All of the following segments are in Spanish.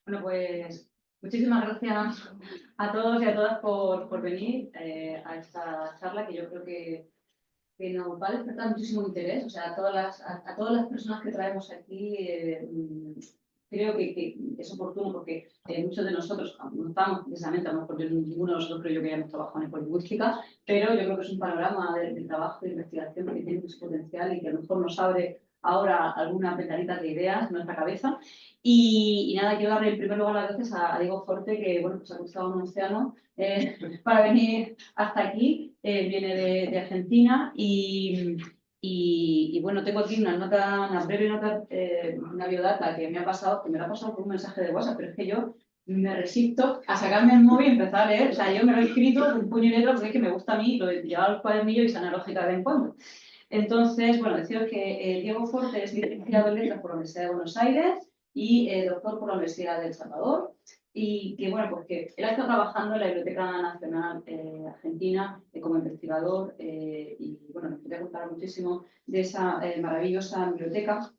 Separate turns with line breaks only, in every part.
Bueno, pues muchísimas gracias a todos y a todas por venir a esta charla, que yo creo que nos va a despertar muchísimo interés. O sea, a todas las personas que traemos aquí, creo que es oportuno porque muchos de nosotros no estamos precisamente, a lo mejor ninguno de nosotros creo yo que hayamos trabajado en ecolingüística, pero yo creo que es un panorama de trabajo, de investigación que tiene mucho potencial y que a lo mejor nos abre ahora alguna ventanita de ideas en nuestra cabeza. Y nada, quiero darle en primer lugar las gracias a Diego Forte, que bueno, pues ha cruzado un océano para venir hasta aquí. Viene de Argentina y bueno, tengo aquí una breve nota, una biodata que me ha pasado, que me la ha pasado por un mensaje de WhatsApp, pero es que yo me resisto a sacarme el móvil y empezar a leer. O sea, yo me lo he escrito con puño y letra porque es que me gusta a mí lo de llevar el cuadernillo y sana lógica de vez en cuando. Entonces, bueno, deciros que Diego Forte es licenciado en Letras por la Universidad de Buenos Aires y doctor por la Universidad de El Salvador. Y que, bueno, pues que él ha estado trabajando en la Biblioteca Nacional Argentina como investigador y, bueno, nos quería contar muchísimo de esa maravillosa biblioteca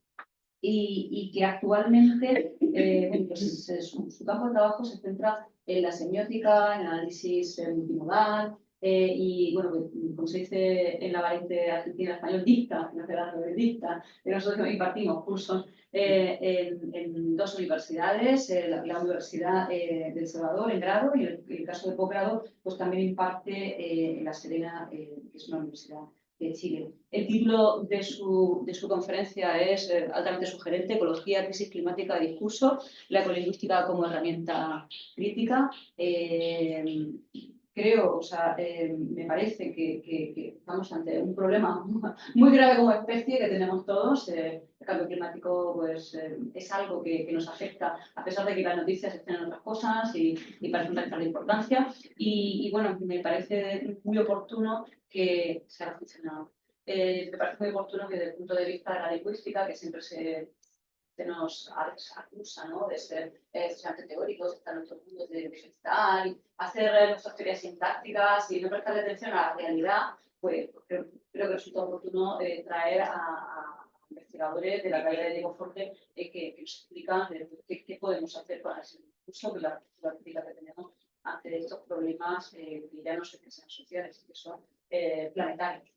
y que actualmente, bueno, pues, su campo de trabajo se centra en la semiótica, en el análisis multimodal, y bueno, como se dice en la variante argentina español, dicta, no dicta, nosotros impartimos cursos en dos universidades, la Universidad de El Salvador en grado y en el caso de posgrado, pues también imparte en La Serena, que es una universidad de Chile. El título de su conferencia es altamente sugerente: Ecología, crisis climática y discurso, la ecolingüística como herramienta crítica. Creo, o sea, me parece que estamos ante un problema muy grave como especie que tenemos todos. El cambio climático pues, es algo que nos afecta, a pesar de que las noticias estén en otras cosas y parecen restar de importancia. Y bueno, me parece muy oportuno que se ha reflexionado. Me parece muy oportuno que desde el punto de vista de la lingüística, que siempre se nos acusa, ¿no?, de ser estudiantes teóricos, estar en nuestros mundos de digital, hacer nuestras teorías sintácticas y no prestarle atención a la realidad, pues creo que resulta oportuno traer a investigadores de la carrera de Diego Forte que nos explican qué podemos hacer con el discurso y la crítica que tenemos ante estos problemas que ya no sé qué sean sociales, que son planetarios.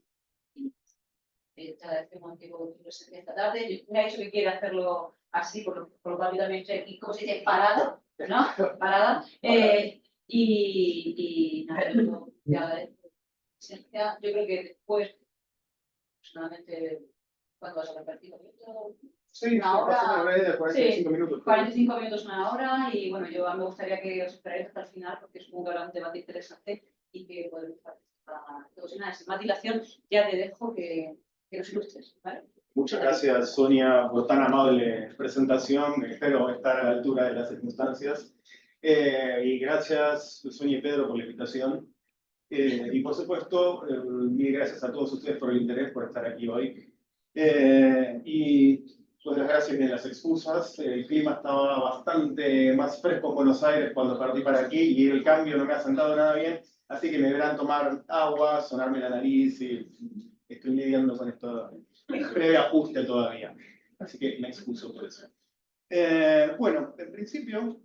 Te agradecemos que tu presencia esta tarde. Me ha dicho que quiere hacerlo así, por lo cual yo también estoy aquí, como se dice, parada, ¿no? Parada. Y nada, yo te agradezco tu presencia. Yo creo que después, personalmente, ¿cuándo vas a repartir?
Sí,
una hora,
de 45 minutos.
45 minutos, una hora, y bueno, yo me gustaría que os esperáis hasta el final, porque supongo que habrá un debate interesante y que podemos participar todos. Y nada, sin más dilación, ya te dejo que los ilustres, ¿vale?
Muchas gracias, Sonia, por tan amable presentación. Espero estar a la altura de las circunstancias. Y gracias, Sonia y Pedro, por la invitación. Y por supuesto, mil gracias a todos ustedes por el interés, por estar aquí hoy. Y pues las gracias y las excusas. El clima estaba bastante más fresco en Buenos Aires cuando partí para aquí y el cambio no me ha sentado nada bien. Así que me verán tomar agua, sonarme la nariz y estoy lidiando con esto. Breve ajuste todavía. Así que me excuso por eso. Bueno, en principio...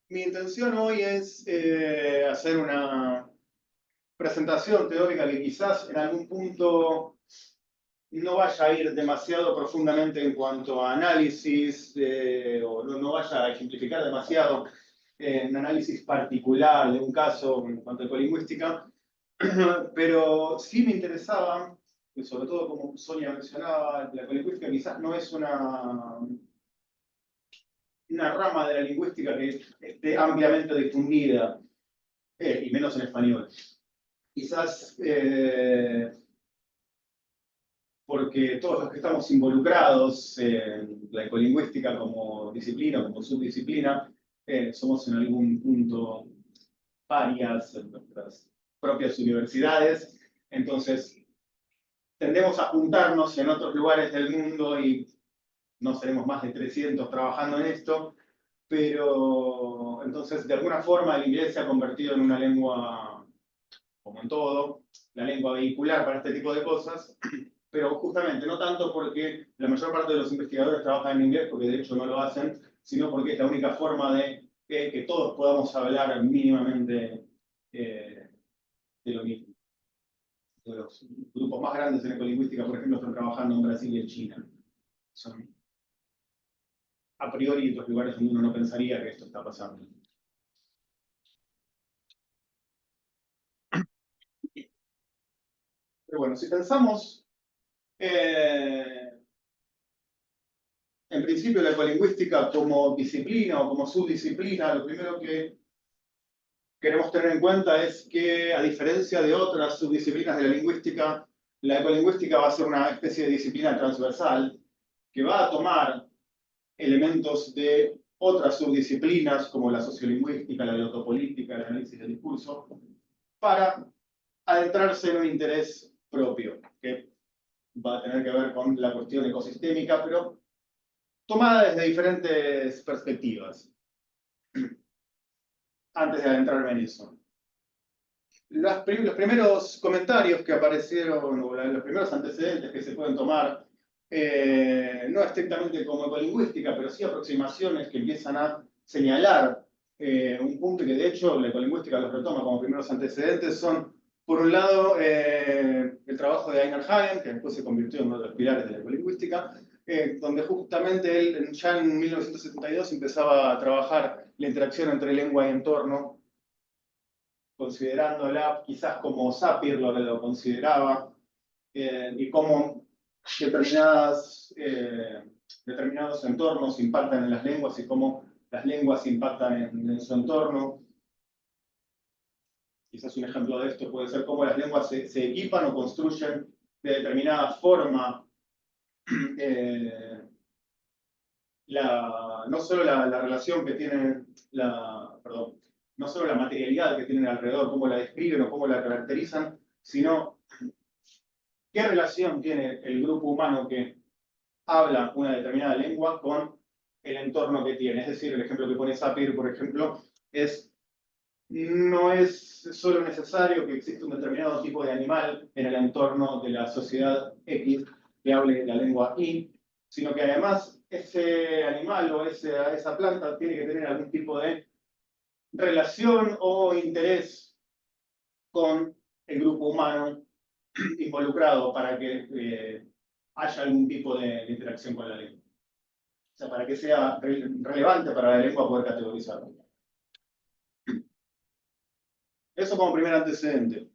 Mi intención hoy es hacer una presentación teórica que quizás en algún punto no vaya a ir demasiado profundamente en cuanto a análisis o no vaya a ejemplificar demasiado un análisis particular de un caso en cuanto a ecolingüística, pero sí me interesaba, sobre todo como Sonia mencionaba, la ecolingüística quizás no es una rama de la lingüística que esté ampliamente difundida, y menos en español. Quizás porque todos los que estamos involucrados en la ecolingüística como disciplina, como subdisciplina, somos en algún punto parias en nuestras propias universidades, entonces tendemos a juntarnos en otros lugares del mundo y no seremos más de 300 trabajando en esto, pero entonces de alguna forma el inglés se ha convertido en una lengua, como en todo, la lengua vehicular para este tipo de cosas, pero justamente no tanto porque la mayor parte de los investigadores trabajan en inglés, porque de hecho no lo hacen, sino porque es la única forma de que todos podamos hablar mínimamente de lo mismo. Los grupos más grandes en ecolingüística, por ejemplo, están trabajando en Brasil y en China. Son a priori los lugares donde uno no pensaría que esto está pasando. Pero bueno, si pensamos, en principio, la ecolingüística como disciplina o como subdisciplina, lo primero que queremos tener en cuenta es que, a diferencia de otras subdisciplinas de la lingüística, la ecolingüística va a ser una especie de disciplina transversal que va a tomar elementos de otras subdisciplinas como la sociolingüística, la biotopolítica, el análisis del discurso, para adentrarse en un interés propio, que va a tener que ver con la cuestión ecosistémica, pero tomada desde diferentes perspectivas, antes de adentrarme en eso. Los primeros comentarios que aparecieron, o los primeros antecedentes que se pueden tomar, no estrictamente como ecolingüística, pero sí aproximaciones que empiezan a señalar un punto que de hecho la ecolingüística los retoma como primeros antecedentes, son, por un lado, el trabajo de Einar Hagen, que después se convirtió en uno de los pilares de la ecolingüística, donde justamente él ya en 1972 empezaba a trabajar la interacción entre lengua y entorno, considerándola quizás como Sapir lo consideraba, y cómo determinados entornos impactan en las lenguas y cómo las lenguas impactan en su entorno. Quizás un ejemplo de esto puede ser cómo las lenguas se equipan o construyen de determinada forma, no solo la relación que tienen, no solo la materialidad que tienen alrededor, cómo la describen o cómo la caracterizan, sino qué relación tiene el grupo humano que habla una determinada lengua con el entorno que tiene. Es decir, el ejemplo que pone Sapir, por ejemplo, no es solo necesario que exista un determinado tipo de animal en el entorno de la sociedad X que hable la lengua Y, sino que además ese animal o esa planta tiene que tener algún tipo de relación o interés con el grupo humano involucrado para que haya algún tipo de interacción con la lengua. O sea, para que sea relevante para la lengua poder categorizarlo. Eso como primer antecedente.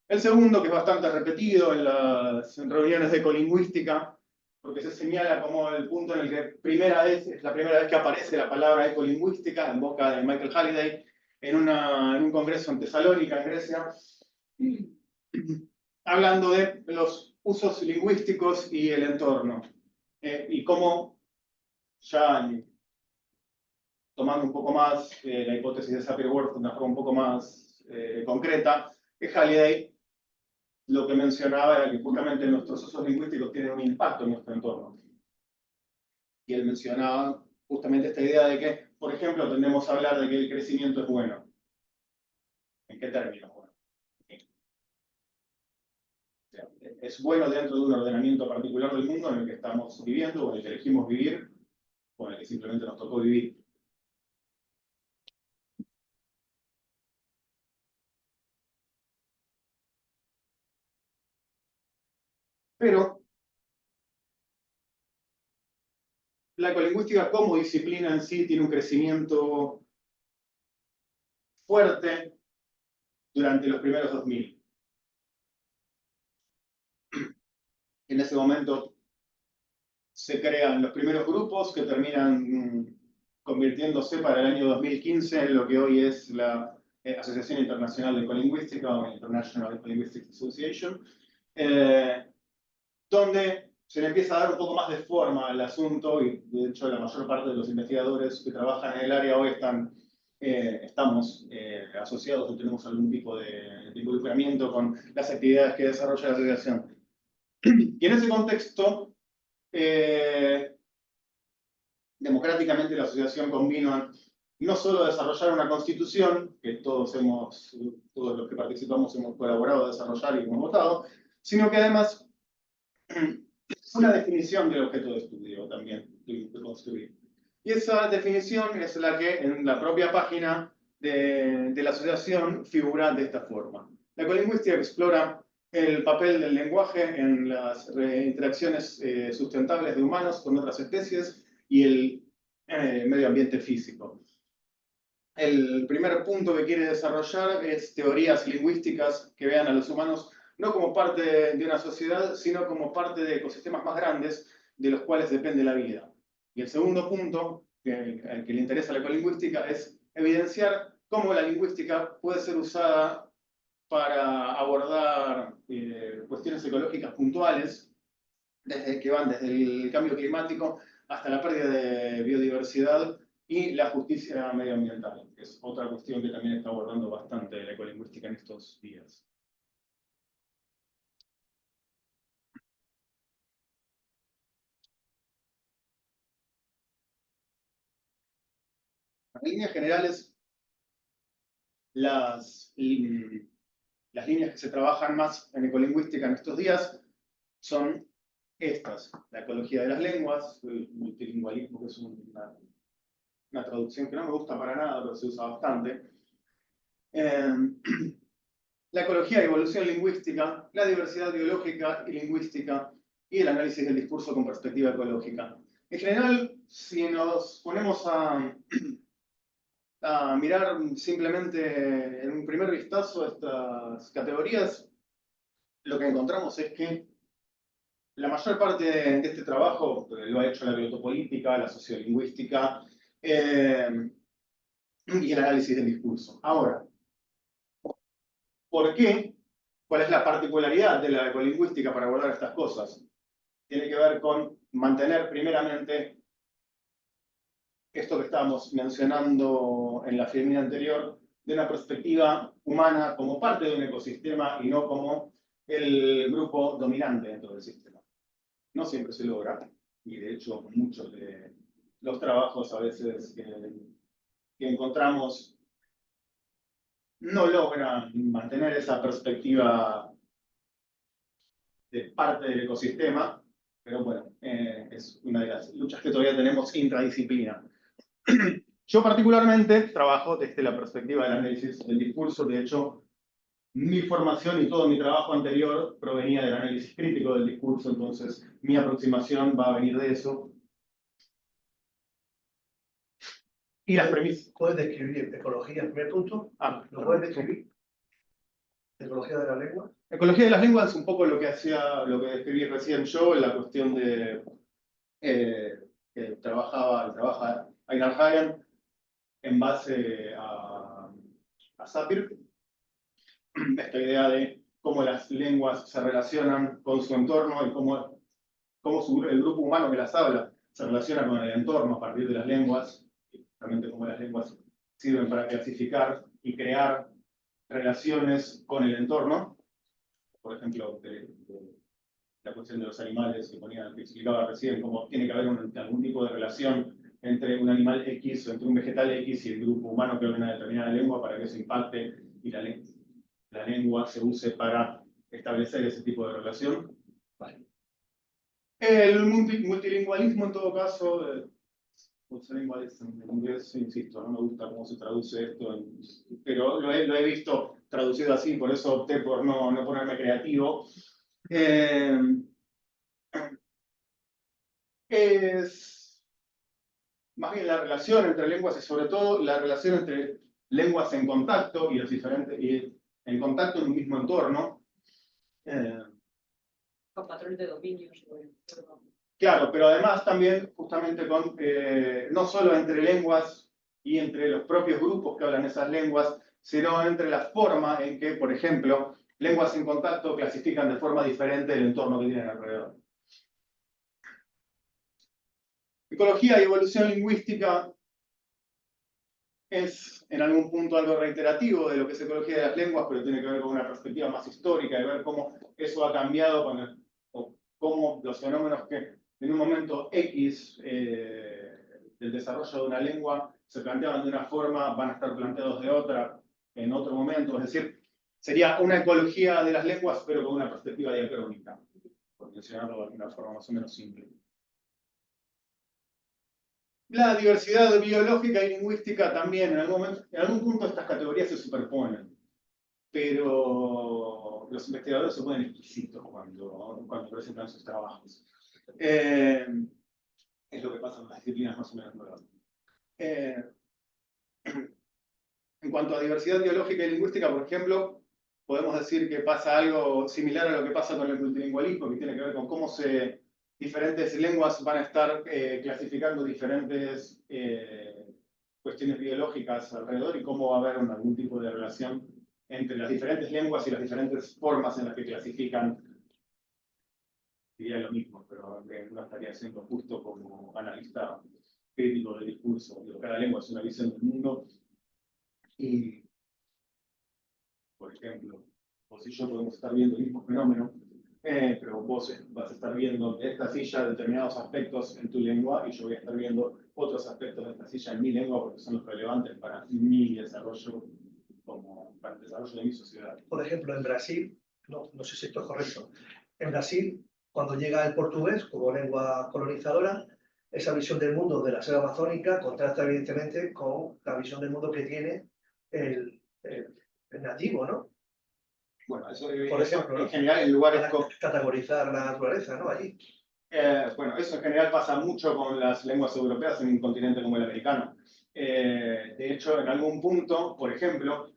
El segundo, que es bastante repetido en las reuniones de ecolingüística, porque se señala como el punto en el que es la primera vez que aparece la palabra ecolingüística en boca de Michael Halliday en un congreso en Tesalónica, en Grecia, hablando de los usos lingüísticos y el entorno, y cómo, ya tomando un poco más la hipótesis de Sapir-Whorf de una forma un poco más concreta, que Halliday lo que mencionaba era que justamente nuestros usos lingüísticos tienen un impacto en nuestro entorno. Y él mencionaba justamente esta idea de que, por ejemplo, tendemos a hablar de que el crecimiento es bueno. ¿En qué términos? Bueno, es bueno dentro de un ordenamiento particular del mundo en el que estamos viviendo, o en el que elegimos vivir, o en el que simplemente nos tocó vivir. Pero la ecolingüística como disciplina en sí tiene un crecimiento fuerte durante los primeros 2000. En ese momento se crean los primeros grupos que terminan convirtiéndose para el año 2015 en lo que hoy es la Asociación Internacional de Ecolingüística, o International Ecolinguistic Association, donde se le empieza a dar un poco más de forma al asunto, y de hecho la mayor parte de los investigadores que trabajan en el área hoy estamos asociados o tenemos algún tipo de involucramiento con las actividades que desarrolla la asociación. Y en ese contexto, democráticamente la asociación convino no solo a desarrollar una constitución, que todos los que participamos hemos colaborado a desarrollar y hemos votado, sino que además una definición del objeto de estudio también de construir. Y esa definición es la que en la propia página de la asociación figura de esta forma. La ecolingüística explora el papel del lenguaje en las interacciones sustentables de humanos con otras especies y el medio ambiente físico. El primer punto que quiere desarrollar es teorías lingüísticas que vean a los humanos no como parte de una sociedad, sino como parte de ecosistemas más grandes de los cuales depende la vida. Y el segundo punto al que le interesa la ecolingüística es evidenciar cómo la lingüística puede ser usada para abordar cuestiones ecológicas puntuales, que van desde el cambio climático hasta la pérdida de biodiversidad y la justicia medioambiental, que es otra cuestión que también está abordando bastante la ecolingüística en estos días. En líneas generales, las líneas que se trabajan más en ecolingüística en estos días son estas: la ecología de las lenguas, el multilingüalismo, que es una traducción que no me gusta para nada, pero se usa bastante. La ecología y evolución lingüística, la diversidad biológica y lingüística y el análisis del discurso con perspectiva ecológica. En general, si nos ponemos a mirar simplemente en un primer vistazo estas categorías, lo que encontramos es que la mayor parte de este trabajo lo ha hecho la biotopolítica, la sociolingüística y el análisis del discurso. Ahora, ¿por qué? ¿Cuál es la particularidad de la ecolingüística para abordar estas cosas? Tiene que ver con mantener primeramente esto que estábamos mencionando en la filmina anterior, de una perspectiva humana como parte de un ecosistema y no como el grupo dominante dentro del sistema. No siempre se logra, y de hecho muchos de los trabajos a veces que encontramos no logran mantener esa perspectiva de parte del ecosistema, pero bueno, es una de las luchas que todavía tenemos intradisciplina. Yo particularmente trabajo desde la perspectiva del análisis del discurso. De hecho, mi formación y todo mi trabajo anterior provenía del análisis crítico del discurso, entonces mi aproximación va a venir de eso. Y las premisas.
¿Puedes describir ecología, primer punto? ¿Lo puedes describir? ¿Ecología de la lengua?
Ecología de las lenguas es un poco lo que describí recién yo, en la cuestión de que trabaja Einar Hagen en base a Sapir, esta idea de cómo las lenguas se relacionan con su entorno y cómo el grupo humano que las habla se relaciona con el entorno a partir de las lenguas, y realmente cómo las lenguas sirven para clasificar y crear relaciones con el entorno. Por ejemplo, la cuestión de los animales que explicaba recién, cómo tiene que haber algún tipo de relación entre un animal X o entre un vegetal X y el grupo humano que habla una determinada lengua para que eso impacte y la lengua se use para establecer ese tipo de relación. Vale. El multilingüalismo, en todo caso, multilingüalismo en inglés, insisto, no me gusta cómo se traduce esto, pero lo he visto traducido así, por eso opté por no ponerme creativo. Es más bien la relación entre lenguas y sobre todo la relación entre lenguas en contacto y en contacto en un mismo entorno.
Con patrones de dominio.
Claro, pero además también justamente con, no solo entre lenguas y entre los propios grupos que hablan esas lenguas, sino entre la forma en que, por ejemplo, lenguas en contacto clasifican de forma diferente el entorno que tienen alrededor. Ecología y evolución lingüística es en algún punto algo reiterativo de lo que es ecología de las lenguas, pero tiene que ver con una perspectiva más histórica, de ver cómo eso ha cambiado o cómo los fenómenos que en un momento X del desarrollo de una lengua se planteaban de una forma, van a estar planteados de otra en otro momento. Es decir, sería una ecología de las lenguas, pero con una perspectiva diacrónica. Porque mencionarlo de alguna forma más o menos simple. La diversidad biológica y lingüística también, en algún punto estas categorías se superponen, pero los investigadores se ponen exquisitos cuando presentan sus trabajos. Es lo que pasa en las disciplinas más o menos nuevas. En cuanto a diversidad biológica y lingüística, por ejemplo, podemos decir que pasa algo similar a lo que pasa con el multilingüismo, que tiene que ver con cómo diferentes lenguas van a estar clasificando diferentes cuestiones biológicas alrededor y cómo va a haber algún tipo de relación entre las diferentes lenguas y las diferentes formas en las que clasifican. Diría lo mismo, pero no estaría siendo justo como analista crítico del discurso. Cada lengua es una visión del mundo. Y, por ejemplo, vos y yo podemos estar viendo el mismo fenómeno, pero vos vas a estar viendo de esta silla determinados aspectos en tu lengua y yo voy a estar viendo otros aspectos de esta silla en mi lengua porque son los relevantes para mi desarrollo, para el desarrollo de mi sociedad.
Por ejemplo, en Brasil, no sé si esto es correcto, en Brasil, cuando llega el portugués como lengua colonizadora, esa visión del mundo de la selva amazónica contrasta evidentemente con la visión del mundo que tiene el nativo, ¿no?
Bueno, eso
por ejemplo,
en general en lugares
para categorizar la naturaleza, ¿no? Allí.
Bueno, eso en general pasa mucho con las lenguas europeas en un continente como el americano. De hecho, en algún punto, por ejemplo,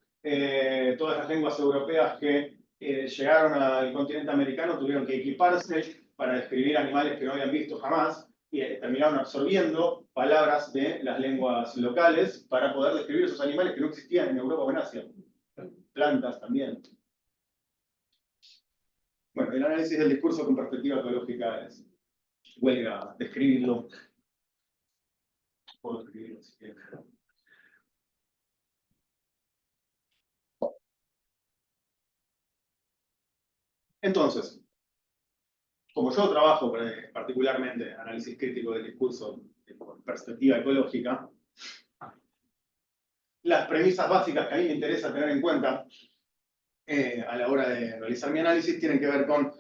todas las lenguas europeas que llegaron al continente americano tuvieron que equiparse para describir animales que no habían visto jamás y terminaron absorbiendo palabras de las lenguas locales para poder describir esos animales que no existían en Europa o en Asia. Plantas también. Bueno, el análisis del discurso con perspectiva ecológica huelga describirlo. Puedo escribirlo si quieres. Entonces, como yo trabajo particularmente análisis crítico del discurso con perspectiva ecológica, las premisas básicas que a mí me interesa tener en cuenta a la hora de realizar mi análisis tienen que ver con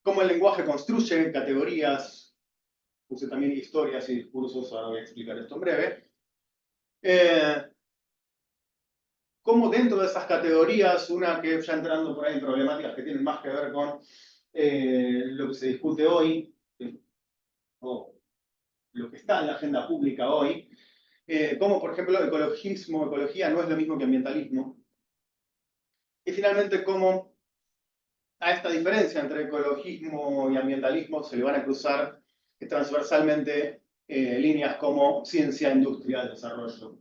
cómo el lenguaje construye categorías, puse también historias y discursos, ahora voy a explicar esto en breve, cómo dentro de esas categorías, una que ya entrando por ahí en problemáticas que tienen más que ver con lo que se discute hoy, o lo que está en la agenda pública hoy, como por ejemplo ecología no es lo mismo que ambientalismo, y finalmente cómo a esta diferencia entre ecologismo y ambientalismo se le van a cruzar transversalmente líneas como ciencia, industria, desarrollo.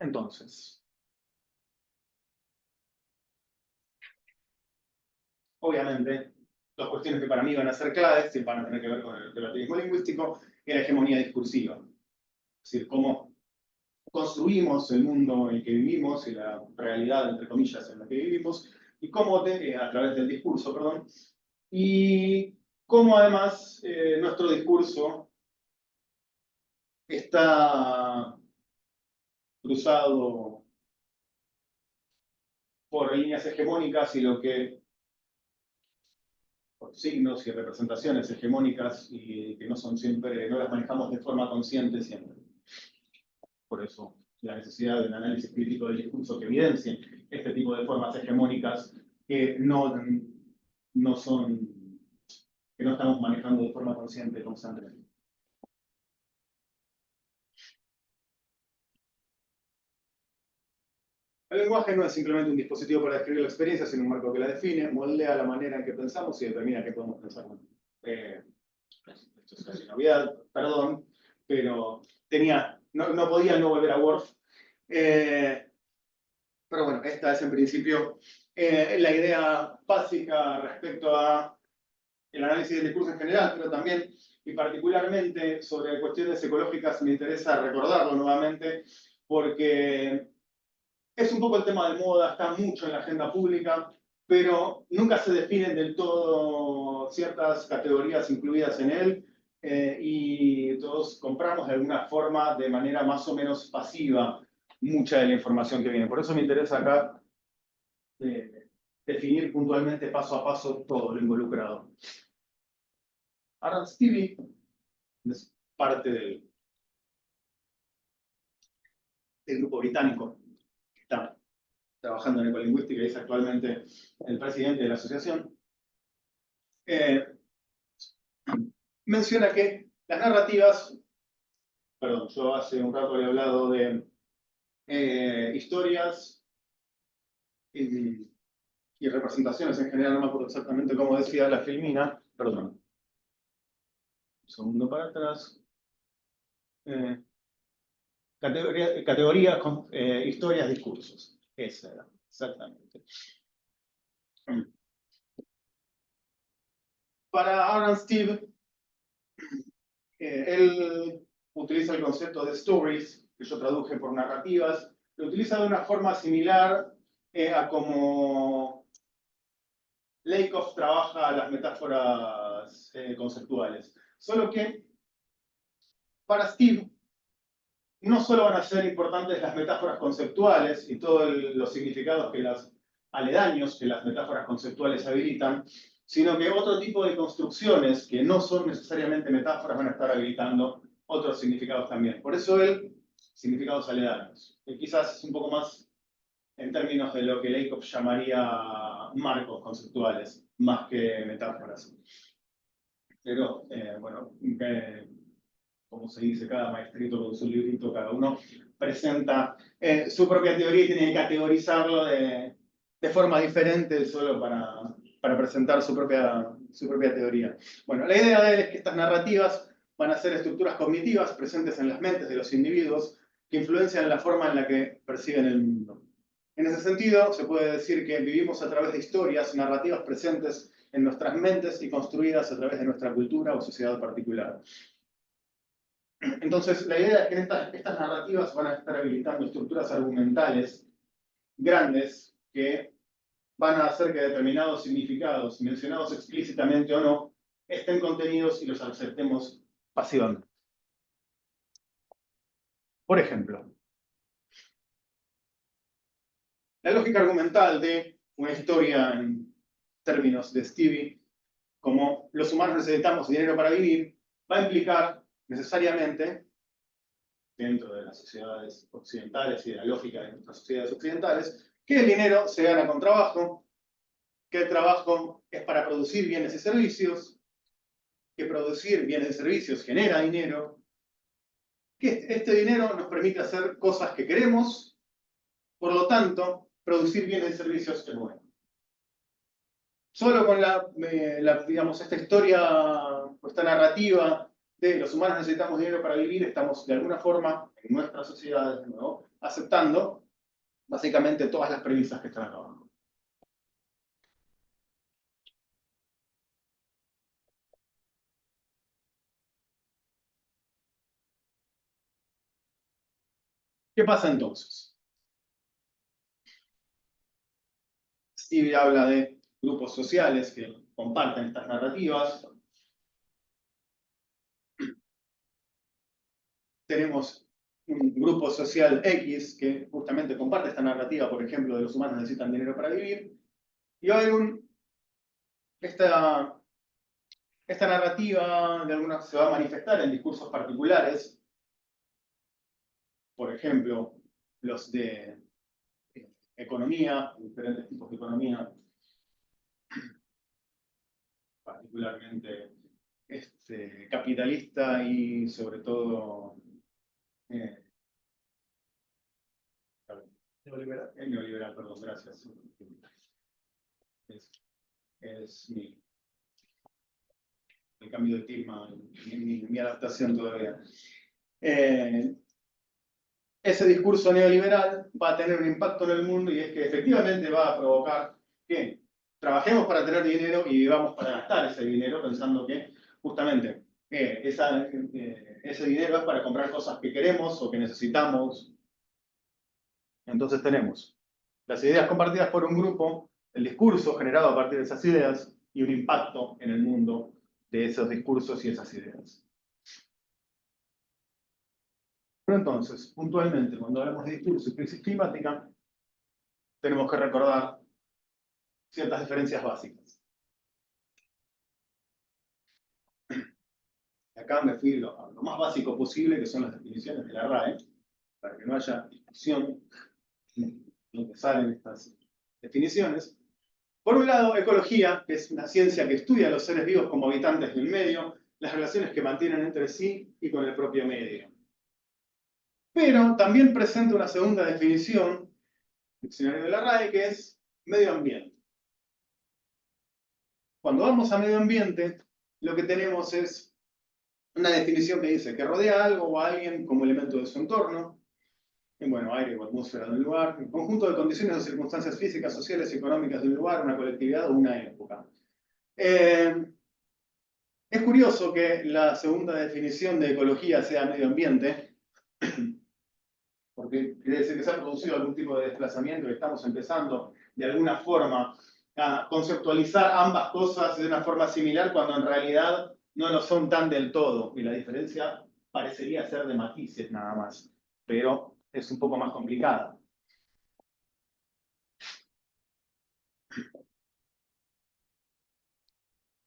Entonces, obviamente, las cuestiones que para mí van a ser claves y van a tener que ver con el relativismo lingüístico y la hegemonía discursiva. Es decir, cómo construimos el mundo en el que vivimos y la realidad, entre comillas, en la que vivimos, y cómo, a través del discurso, perdón, y cómo además nuestro discurso está cruzado por líneas hegemónicas y por signos y representaciones hegemónicas y que no son siempre, no las manejamos de forma consciente siempre. Por eso la necesidad de un análisis crítico del discurso que evidencie este tipo de formas hegemónicas que no estamos manejando de forma consciente constantemente. El lenguaje no es simplemente un dispositivo para describir la experiencia, sino un marco que la define, moldea la manera en que pensamos y determina qué podemos pensar. Esto es casi novedad, perdón, pero no podía no volver a Word. Pero bueno, esta es en principio la idea básica respecto a el análisis del discurso en general, pero también y particularmente sobre cuestiones ecológicas me interesa recordarlo nuevamente porque es un poco el tema de moda, está mucho en la agenda pública, pero nunca se definen del todo ciertas categorías incluidas en él y todos compramos de alguna forma, de manera más o menos pasiva, mucha de la información que viene. Por eso me interesa acá definir puntualmente paso a paso todo lo involucrado. Aaron Stevie es parte del grupo británico que está trabajando en ecolingüística y es actualmente el presidente de la asociación. Menciona que las narrativas, perdón, yo hace un rato había hablado de historias y representaciones en general, no me acuerdo exactamente cómo decía la Filmina, perdón. Un segundo para atrás. Categorías, historias, discursos. Esa era, exactamente. Para Aaron Steve, él utiliza el concepto de stories, que yo traduje por narrativas, lo utiliza de una forma similar a como Lakoff trabaja las metáforas conceptuales. Solo que para Steve no solo van a ser importantes las metáforas conceptuales y todos los significados que las aledaños que las metáforas conceptuales habilitan, sino que otro tipo de construcciones que no son necesariamente metáforas van a estar habilitando otros significados también. Por eso significados aledaños, que quizás es un poco más en términos de lo que Lakoff llamaría marcos conceptuales, más que metáforas. Pero, bueno, como se dice, cada maestrito con su librito, cada uno presenta su propia teoría y tiene que categorizarlo de forma diferente solo para presentar su propia teoría. Bueno, la idea de él es que estas narrativas van a ser estructuras cognitivas presentes en las mentes de los individuos que influencian la forma en la que perciben el mundo. En ese sentido, se puede decir que vivimos a través de historias, narrativas presentes en nuestras mentes y construidas a través de nuestra cultura o sociedad particular. Entonces, la idea es que estas narrativas van a estar habilitando estructuras argumentales grandes que van a hacer que determinados significados, mencionados explícitamente o no, estén contenidos y los aceptemos pasivamente. Por ejemplo, la lógica argumental de una historia en términos de Stevie, como los humanos necesitamos dinero para vivir, va a implicar necesariamente, dentro de las sociedades occidentales y de la lógica de nuestras sociedades occidentales, que el dinero se gana con trabajo, que el trabajo es para producir bienes y servicios, que producir bienes y servicios genera dinero, que este dinero nos permite hacer cosas que queremos, por lo tanto, producir bienes y servicios es bueno. Solo con digamos, esta historia, esta narrativa de los humanos necesitamos dinero para vivir, estamos de alguna forma, en nuestras sociedades, de nuevo, aceptando básicamente todas las premisas que están acá abajo. ¿Qué pasa entonces? Stevie habla de grupos sociales que comparten estas narrativas. Tenemos un grupo social X que justamente comparte esta narrativa, por ejemplo, de los humanos necesitan dinero para vivir. Y hay esta narrativa de algunas se va a manifestar en discursos particulares, por ejemplo, los de economía, diferentes tipos de economía, particularmente capitalista y sobre todo neoliberal, perdón, gracias. Es el cambio de clima, mi adaptación todavía. Ese discurso neoliberal va a tener un impacto en el mundo y es que efectivamente va a provocar que trabajemos para tener dinero y vivamos para gastar ese dinero pensando que justamente ese dinero es para comprar cosas que queremos o que necesitamos. Entonces tenemos las ideas compartidas por un grupo, el discurso generado a partir de esas ideas y un impacto en el mundo de esos discursos y esas ideas. Pero entonces, puntualmente, cuando hablamos de discurso y crisis climática, tenemos que recordar ciertas diferencias básicas. Acá me fui a lo más básico posible, que son las definiciones de la RAE, para que no haya discusión en lo que salen estas definiciones. Por un lado, ecología, que es una ciencia que estudia a los seres vivos como habitantes del medio, las relaciones que mantienen entre sí y con el propio medio. Pero también presenta una segunda definición, diccionario de la RAE, que es medio ambiente. Cuando vamos a medio ambiente, lo que tenemos es una definición que dice que rodea algo o a alguien como elemento de su entorno, en bueno, aire o atmósfera de un lugar, un conjunto de condiciones o circunstancias físicas, sociales y económicas de un lugar, una colectividad o una época. Es curioso que la segunda definición de ecología sea medio ambiente, porque quiere decir que se ha producido algún tipo de desplazamiento y estamos empezando de alguna forma a conceptualizar ambas cosas de una forma similar cuando en realidad no lo son tan del todo, y la diferencia parecería ser de matices nada más, pero es un poco más complicada.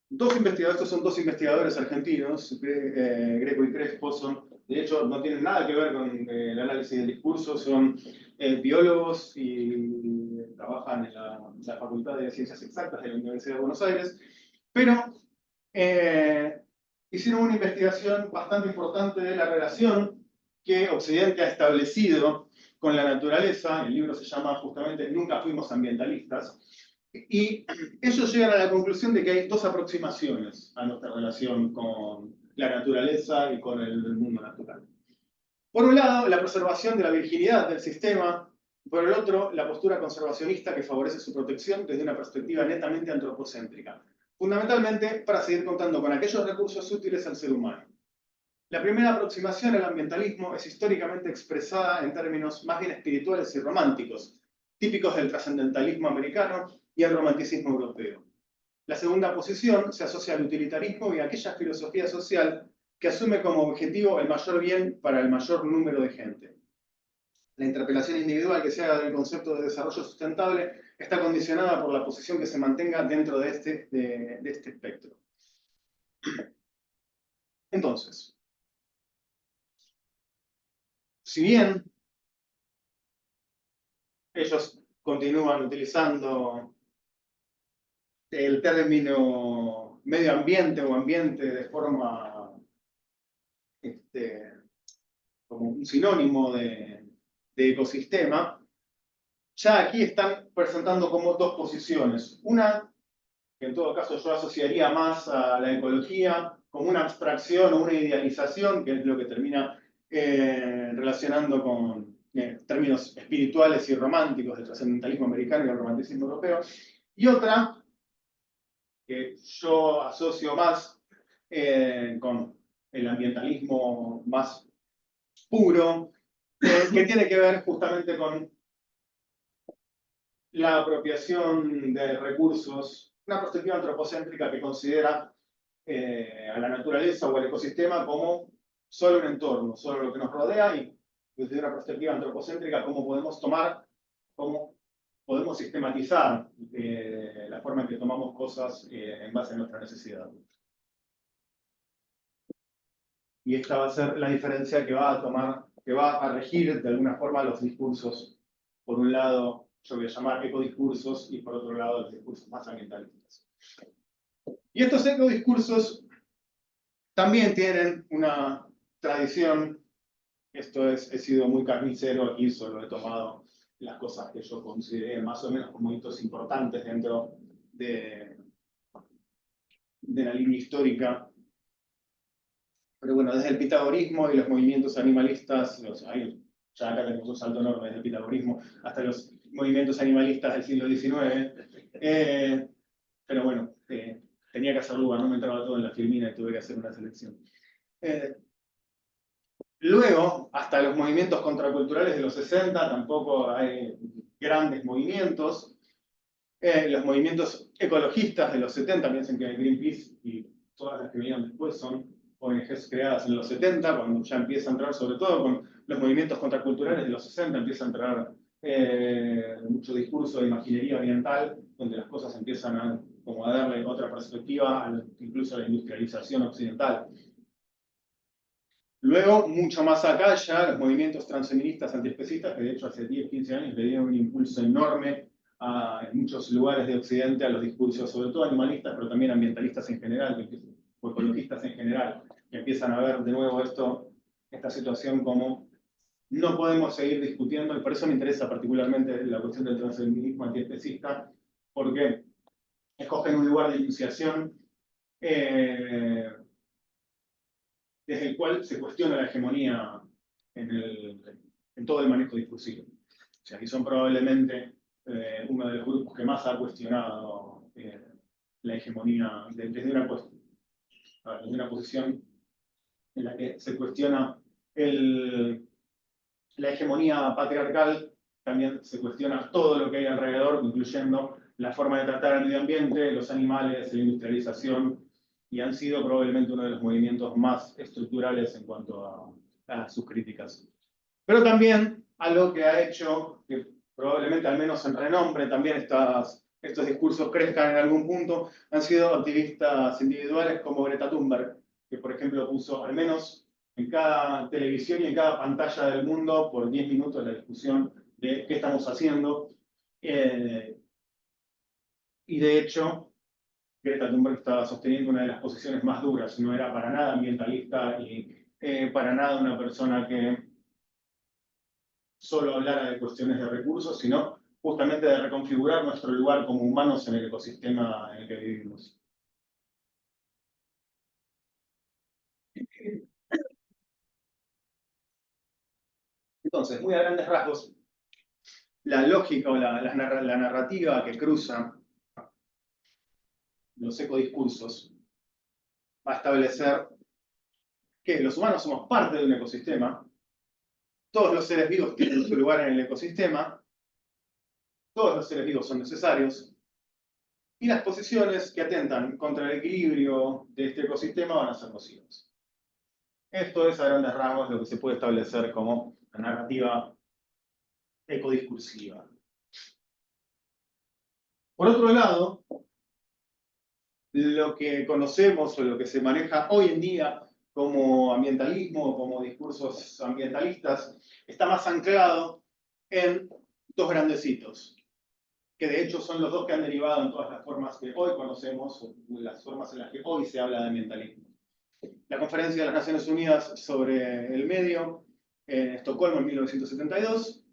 Estos son dos investigadores argentinos, Greco y Crespo, de hecho no tienen nada que ver con el análisis del discurso, son biólogos y trabajan en la Facultad de Ciencias Exactas de la Universidad de Buenos Aires, pero hicieron una investigación bastante importante de la relación que Occidente ha establecido con la naturaleza. El libro se llama justamente Nunca fuimos ambientalistas. Y ellos llegan a la conclusión de que hay dos aproximaciones a nuestra relación con la naturaleza y con el mundo natural. Por un lado, la preservación de la virginidad del sistema. Por el otro, la postura conservacionista que favorece su protección desde una perspectiva netamente antropocéntrica. Fundamentalmente, para seguir contando con aquellos recursos útiles al ser humano. La primera aproximación al ambientalismo es históricamente expresada en términos más bien espirituales y románticos, típicos del trascendentalismo americano y el romanticismo europeo. La segunda posición se asocia al utilitarismo y a aquella filosofía social que asume como objetivo el mayor bien para el mayor número de gente. La interpelación individual que se haga del concepto de desarrollo sustentable está condicionada por la posición que se mantenga dentro de este espectro. Entonces, si bien ellos continúan utilizando el término medio ambiente o ambiente de forma como un sinónimo de ecosistema, ya aquí están presentando como dos posiciones. Una, que en todo caso yo asociaría más a la ecología, como una abstracción o una idealización, que es lo que termina relacionando con términos espirituales y románticos del trascendentalismo americano y el romanticismo europeo. Y otra, que yo asocio más con el ambientalismo más puro, que tiene que ver justamente con la apropiación de recursos, una perspectiva antropocéntrica que considera a la naturaleza o al ecosistema como solo un entorno, solo lo que nos rodea, y desde una perspectiva antropocéntrica cómo podemos tomar, cómo podemos sistematizar la forma en que tomamos cosas en base a nuestra necesidad. Y esta va a ser la diferencia que va a regir de alguna forma los discursos. Por un lado, yo voy a llamar ecodiscursos, y por otro lado, los discursos más ambientalistas. Y estos ecodiscursos también tienen una tradición. He sido muy carnicero aquí, solo he tomado las cosas que yo consideré más o menos como hitos importantes dentro de la línea histórica. Pero bueno, desde el pitagorismo y los movimientos animalistas, ya acá tenemos un salto enorme desde el pitagorismo hasta los movimientos animalistas del siglo XIX. Pero bueno, tenía que hacer lugar, no me entraba todo en la filmina y tuve que hacer una selección. Luego, hasta los movimientos contraculturales de los 60, tampoco hay grandes movimientos. Los movimientos ecologistas de los 70, piensen que Greenpeace y todas las que vinieron después son ONGs creadas en los 70, cuando ya empieza a entrar, sobre todo con los movimientos contraculturales de los 60, empieza a entrar mucho discurso de imaginería ambiental, donde las cosas empiezan a, como a darle otra perspectiva, incluso a la industrialización occidental. Luego, mucho más acá ya, los movimientos transfeministas antiespecistas, que de hecho hace 10, 15 años le dieron un impulso enorme en muchos lugares de Occidente a los discursos, sobre todo animalistas, pero también ambientalistas en general, o ecologistas en general, que empiezan a ver de nuevo esta situación como no podemos seguir discutiendo, y por eso me interesa particularmente la cuestión del transfeminismo antiespecista, porque escogen un lugar de iniciación desde el cual se cuestiona la hegemonía en todo el manejo discursivo. O sea, y son probablemente uno de los grupos que más ha cuestionado la hegemonía desde una posición en la que se cuestiona la hegemonía patriarcal, también se cuestiona todo lo que hay alrededor, incluyendo la forma de tratar al medio ambiente, los animales, la industrialización, y han sido probablemente uno de los movimientos más estructurales en cuanto a sus críticas. Pero también algo que ha hecho que probablemente, al menos en renombre, también estos discursos crezcan en algún punto, han sido activistas individuales como Greta Thunberg, que por ejemplo puso al menos en cada televisión y en cada pantalla del mundo por 10 minutos la discusión de qué estamos haciendo. Y de hecho, Greta Thunberg estaba sosteniendo una de las posiciones más duras, no era para nada ambientalista y para nada una persona que solo hablara de cuestiones de recursos, sino justamente de reconfigurar nuestro lugar como humanos en el ecosistema en el que vivimos. Entonces, muy a grandes rasgos, la lógica o la narrativa que cruza los ecodiscursos va a establecer que los humanos somos parte de un ecosistema, todos los seres vivos tienen su lugar en el ecosistema, todos los seres vivos son necesarios, y las posiciones que atentan contra el equilibrio de este ecosistema van a ser nocivas. Esto es a grandes rasgos lo que se puede establecer como la narrativa ecodiscursiva. Por otro lado, lo que conocemos o lo que se maneja hoy en día como ambientalismo, como discursos ambientalistas, está más anclado en dos grandes hitos, que de hecho son los dos que han derivado en todas las formas que hoy conocemos, o las formas en las que hoy se habla de ambientalismo. La Conferencia de las Naciones Unidas sobre el Medio en Estocolmo en 1972,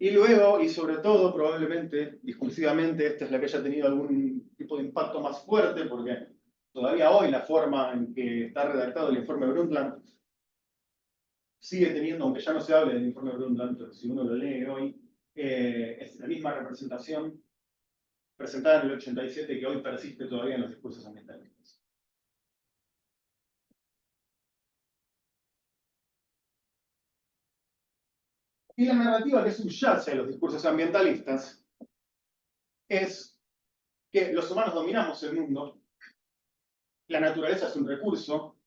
y luego, y sobre todo, probablemente, discursivamente, esta es la que haya tenido algún tipo de impacto más fuerte, porque todavía hoy la forma en que está redactado el informe Brundtland sigue teniendo, aunque ya no se hable del informe Brundtland, pero si uno lo lee hoy, es la misma representación presentada en el 87 que hoy persiste todavía en los discursos ambientalistas. Y la narrativa que subyace a los discursos ambientalistas es que los humanos dominamos el mundo, la naturaleza es un recurso,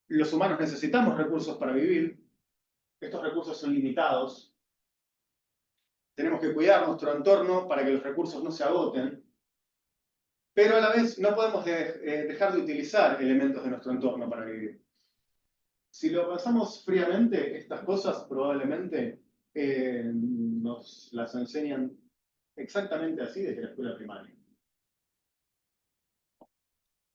los humanos necesitamos recursos para vivir, estos recursos son limitados, tenemos que cuidar nuestro entorno para que los recursos no se agoten, pero a la vez no podemos dejar de utilizar elementos de nuestro entorno para vivir. Si lo pensamos fríamente, estas cosas probablemente nos las enseñan exactamente así desde la escuela primaria.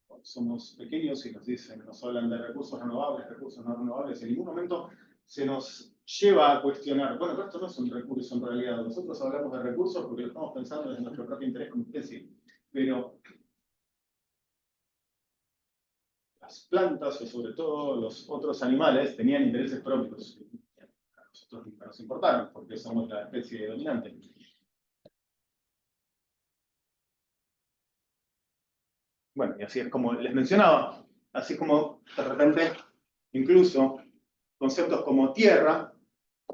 Cuando somos pequeños y nos hablan de recursos renovables, recursos no renovables, en ningún momento se nos lleva a cuestionar, bueno, pero esto no es un recurso en realidad, nosotros hablamos de recursos porque lo estamos pensando desde nuestro propio interés como especie, pero las plantas, o sobre todo los otros animales, tenían intereses propios. A nosotros nunca nos importaron, porque somos la especie dominante. Bueno, y así es como les mencionaba, así como de repente, incluso conceptos como tierra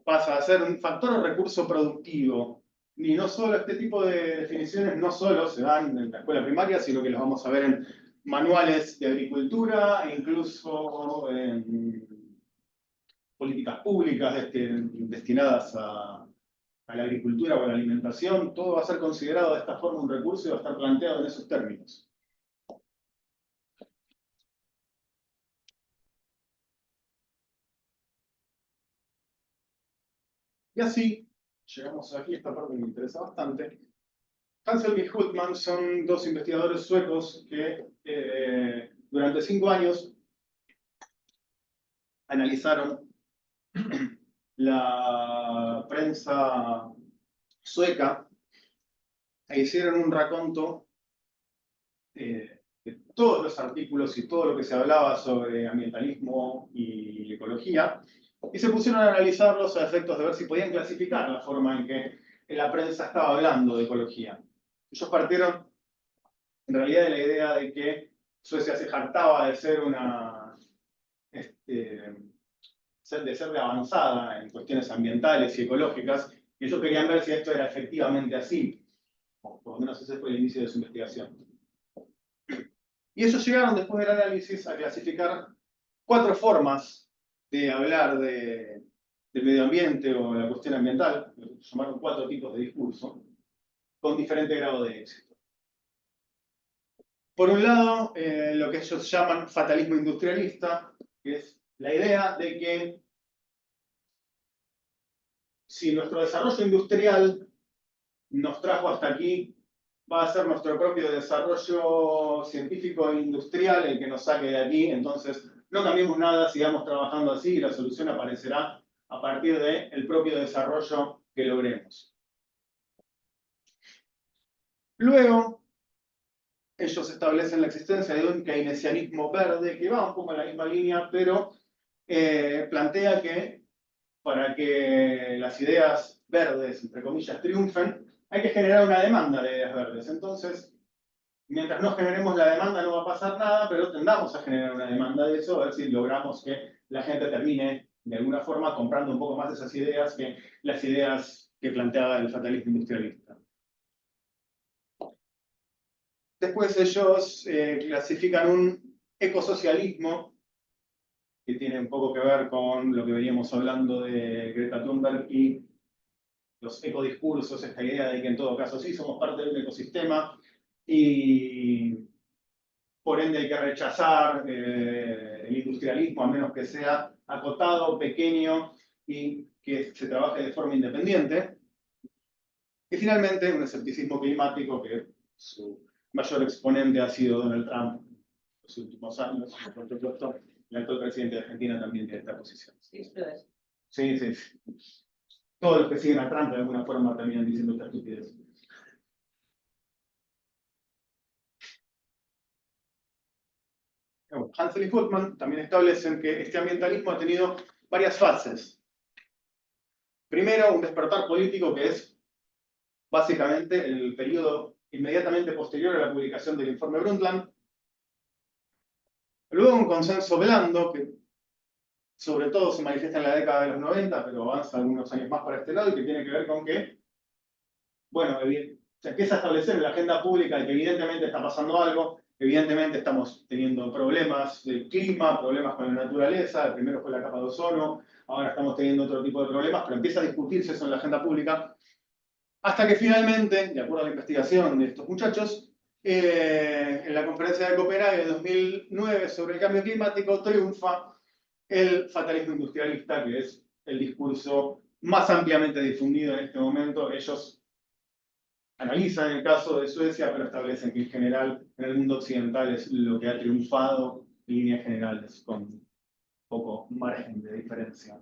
pasa a ser un factor o recurso productivo. Y no solo este tipo de definiciones no solo se dan en la escuela primaria, sino que los vamos a ver en manuales de agricultura e incluso en políticas públicas destinadas a a la agricultura o a la alimentación, todo va a ser considerado de esta forma un recurso y va a estar planteado en esos términos. Y así, llegamos aquí, esta parte me interesa bastante. Hansel y Hultman son dos investigadores suecos que durante 5 años analizaron la prensa sueca e hicieron un raconto de todos los artículos y todo lo que se hablaba sobre ambientalismo y ecología, y se pusieron a analizarlos a efectos de ver si podían clasificar la forma en que la prensa estaba hablando de ecología. Ellos partieron en realidad de la idea de que Suecia se jactaba de ser de ser de avanzada en cuestiones ambientales y ecológicas, y ellos querían ver si esto era efectivamente así, o por lo menos ese fue el inicio de su investigación. Y ellos llegaron después del análisis a clasificar 4 formas de hablar del medio ambiente o la cuestión ambiental, llamaron 4 tipos de discurso, con diferente grado de éxito. Por un lado, lo que ellos llaman fatalismo industrialista, que es la idea de que si nuestro desarrollo industrial nos trajo hasta aquí, va a ser nuestro propio desarrollo científico e industrial el que nos saque de aquí, entonces no cambiemos nada, sigamos trabajando así y la solución aparecerá a partir del propio desarrollo que logremos. Luego, ellos establecen la existencia de un keynesianismo verde que va un poco en la misma línea, pero plantea que para que las ideas verdes, entre comillas, triunfen, hay que generar una demanda de ideas verdes. Entonces, mientras no generemos la demanda no va a pasar nada, pero tendamos a generar una demanda de eso, a ver si logramos que la gente termine de alguna forma comprando un poco más de esas ideas que las ideas que planteaba el fatalismo industrialista. Después ellos clasifican un ecosocialismo que tiene un poco que ver con lo que veníamos hablando de Greta Thunberg y los ecodiscursos, esta idea de que en todo caso sí somos parte de un ecosistema y por ende hay que rechazar el industrialismo a menos que sea acotado, pequeño y que se trabaje de forma independiente. Y finalmente un escepticismo climático que su mayor exponente ha sido Donald Trump en los últimos años. Por supuesto, el actual presidente de Argentina también tiene esta posición.
Sí, ustedes.
Sí, sí. Todos los que siguen a Trump de alguna forma terminan diciendo esta estupidez. Hansel y Hultman también establecen que este ambientalismo ha tenido varias fases. Primero, un despertar político que es básicamente el periodo inmediatamente posterior a la publicación del informe Brundtland. Luego un consenso blando que sobre todo se manifiesta en la década de los 90, pero avanza algunos años más para este lado y que tiene que ver con que, bueno, se empieza a establecer en la agenda pública que evidentemente está pasando algo, evidentemente estamos teniendo problemas del clima, problemas con la naturaleza, el primero fue la capa de ozono, ahora estamos teniendo otro tipo de problemas, pero empieza a discutirse eso en la agenda pública, hasta que finalmente, de acuerdo a la investigación de estos muchachos, en la conferencia de Copenhague de 2009 sobre el cambio climático triunfa el fatalismo industrialista, que es el discurso más ampliamente difundido en este momento. Ellos analizan el caso de Suecia, pero establecen que en general en el mundo occidental es lo que ha triunfado en líneas generales, con poco margen de diferencia.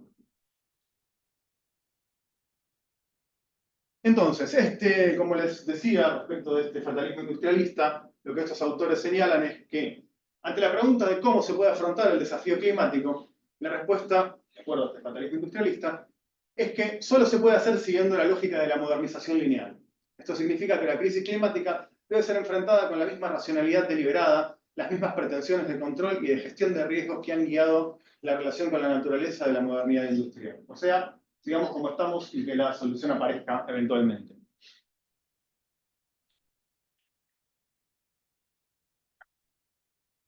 Entonces, como les decía respecto de este fatalismo industrialista, lo que estos autores señalan es que ante la pregunta de cómo se puede afrontar el desafío climático, la respuesta, de acuerdo a este fatalismo industrialista, es que solo se puede hacer siguiendo la lógica de la modernización lineal. Esto significa que la crisis climática debe ser enfrentada con la misma racionalidad deliberada, las mismas pretensiones de control y de gestión de riesgos que han guiado la relación con la naturaleza de la modernidad industrial. O sea, sigamos como estamos y que la solución aparezca eventualmente.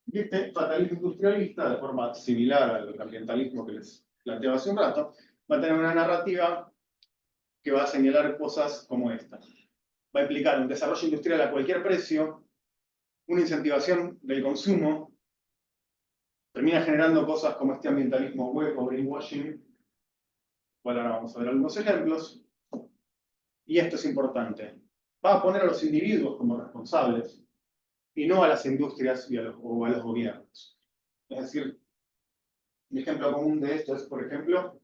Y este fatalismo industrialista, de forma similar al ambientalismo que les planteaba hace un rato, va a tener una narrativa que va a señalar cosas como esta. Va a implicar un desarrollo industrial a cualquier precio, una incentivación del consumo, termina generando cosas como este ambientalismo web o greenwashing, cual ahora vamos a ver algunos ejemplos. Y esto es importante. Va a poner a los individuos como responsables y no a las industrias o a los gobiernos. Es decir, un ejemplo común de esto es, por ejemplo,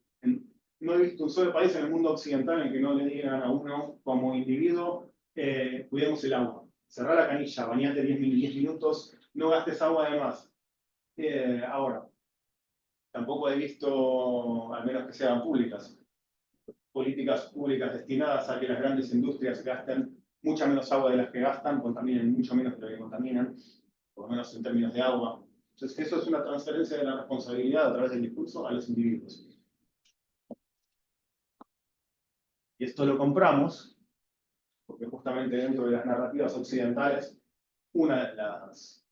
no he visto un solo país en el mundo occidental en el que no le digan a uno como individuo, cuidemos el agua. Cerrar la canilla, bañate 10 minutos, no gastes agua de más. Ahora, tampoco he visto, al menos que sean públicas, políticas públicas destinadas a que las grandes industrias gasten mucha menos agua de las que gastan, contaminen mucho menos de lo que contaminan, por lo menos en términos de agua. Entonces, eso es una transferencia de la responsabilidad a través del discurso a los individuos. Y esto lo compramos, porque justamente dentro de las narrativas occidentales, una de las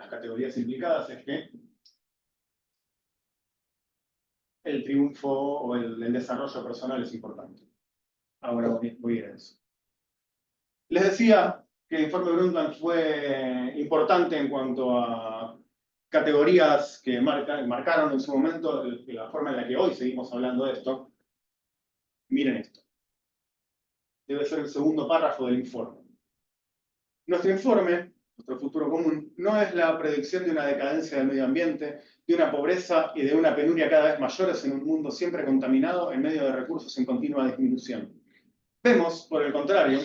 categorías implicadas es que el triunfo o el desarrollo personal es importante. Ahora voy a ir a eso. Les decía que el informe Brundtland fue importante en cuanto a categorías que marcaron en su momento la forma en la que hoy seguimos hablando de esto. Miren esto. Debe ser el segundo párrafo del informe. Nuestro informe, nuestro futuro común, no es la predicción de una decadencia del medio ambiente, de una pobreza y de una penuria cada vez mayores en un mundo siempre contaminado en medio de recursos en continua disminución. Vemos, por el contrario,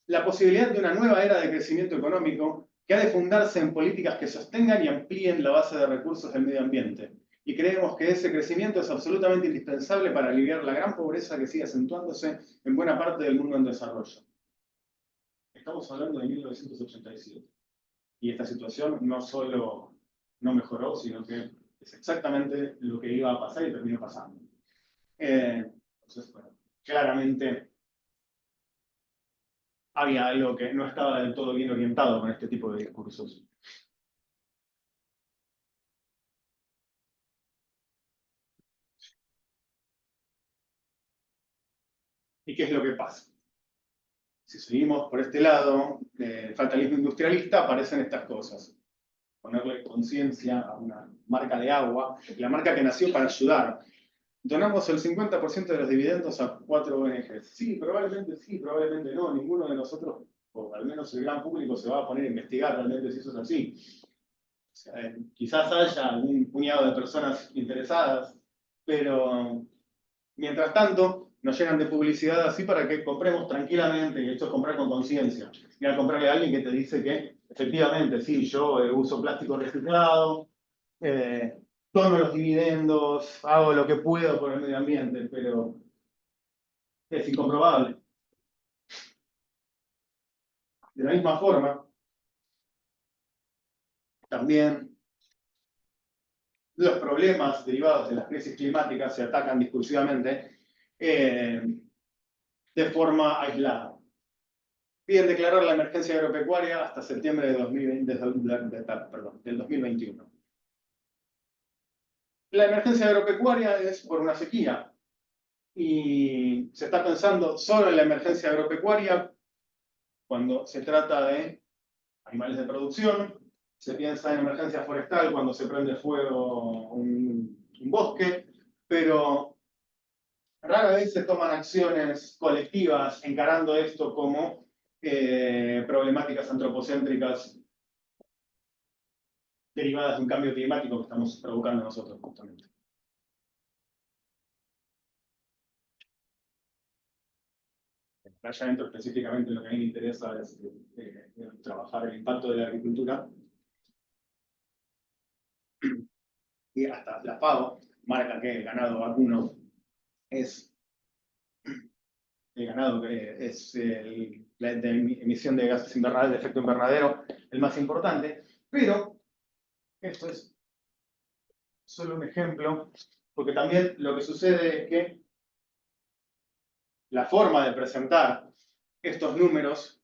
la posibilidad de una nueva era de crecimiento económico que ha de fundarse en políticas que sostengan y amplíen la base de recursos del medio ambiente. Y creemos que ese crecimiento es absolutamente indispensable para aliviar la gran pobreza que sigue acentuándose en buena parte del mundo en desarrollo. Estamos hablando de 1987. Y esta situación no solo no mejoró, sino que es exactamente lo que iba a pasar y terminó pasando. Entonces, bueno, claramente había algo que no estaba del todo bien orientado con este tipo de discursos. ¿Y qué es lo que pasa? Si seguimos por este lado, el fatalismo industrialista, aparecen estas cosas. Ponerle conciencia a una marca de agua, la marca que nació para ayudar. Donamos el 50% de los dividendos a 4 ONGs. Sí, probablemente no. Ninguno de nosotros, o al menos el gran público, se va a poner a investigar realmente si eso es así. O sea, quizás haya algún puñado de personas interesadas, pero mientras tanto nos llenan de publicidad así para que compremos tranquilamente, y esto es comprar con conciencia. Y al comprarle a alguien que te dice que efectivamente, sí, yo uso plástico reciclado, tomo los dividendos, hago lo que puedo por el medio ambiente, pero es incomprobable. De la misma forma, también los problemas derivados de las crisis climáticas se atacan discursivamente de forma aislada. Piden declarar la emergencia agropecuaria hasta septiembre de 2020, del 2021. La emergencia agropecuaria es por una sequía y se está pensando solo en la emergencia agropecuaria cuando se trata de animales de producción, se piensa en emergencia forestal cuando se prende fuego un bosque, pero rara vez se toman acciones colectivas encarando esto como problemáticas antropocéntricas derivadas de un cambio climático que estamos provocando nosotros justamente. Allá adentro específicamente lo que a mí me interesa es trabajar el impacto de la agricultura. Y hasta la FAO marca que el ganado vacuno es el ganado que es la emisión de gases invernadero, de efecto invernadero, el más importante, pero esto es solo un ejemplo, porque también lo que sucede es que la forma de presentar estos números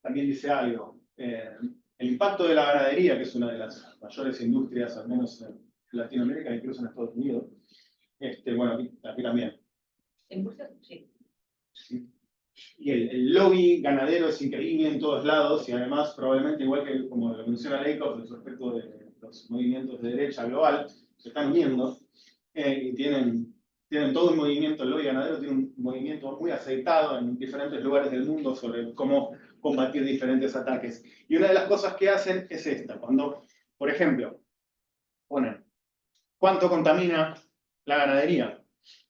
también dice algo. El impacto de la ganadería, que es una de las mayores industrias, al menos Latinoamérica e incluso en Estados Unidos. Bueno, aquí también.
En Murcia, sí.
Sí. Y el lobby ganadero es increíble en todos lados y además probablemente igual que como lo menciona Lakoff respecto de los movimientos de derecha global, se están uniendo y tienen todo un movimiento, el lobby ganadero tiene un movimiento muy aceitado en diferentes lugares del mundo sobre cómo combatir diferentes ataques. Y una de las cosas que hacen es esta, cuando, por ejemplo, ponen, ¿cuánto contamina la ganadería?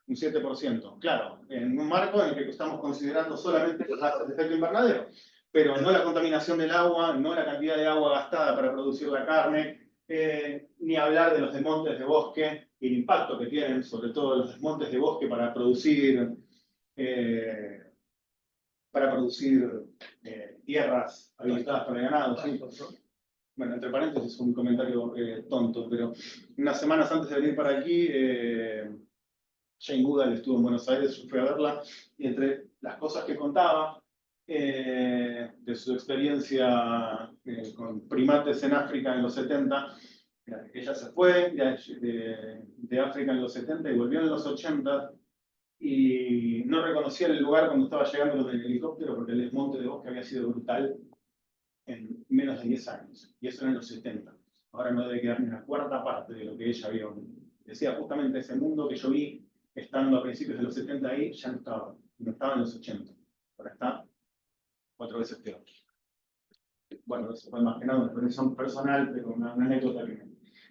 Un 7%. Claro, en un marco en el que estamos considerando solamente los gases de efecto invernadero, pero no la contaminación del agua, no la cantidad de agua gastada para producir la carne, ni hablar de los desmontes de bosque y el impacto que tienen, sobre todo los desmontes de bosque para producir tierras habilitadas para el ganado. ¿Sí? Bueno, entre paréntesis, un comentario tonto, pero unas semanas antes de venir para aquí, Jane Goodall estuvo en Buenos Aires, yo fui a verla, y entre las cosas que contaba de su experiencia con primates en África en los 70, ella se fue de África en los 70 y volvió en los 80, y no reconocía el lugar cuando estaba llegando los del helicóptero porque el desmonte de bosque había sido brutal en menos de 10 años, y eso era en los 70. Ahora no debe quedar ni una cuarta parte de lo que ella vio. Decía justamente ese mundo que yo vi estando a principios de los 70 ahí, ya no estaba en los 80. Ahora está 4 veces peor. Bueno, eso fue más que nada una experiencia personal, pero una anécdota que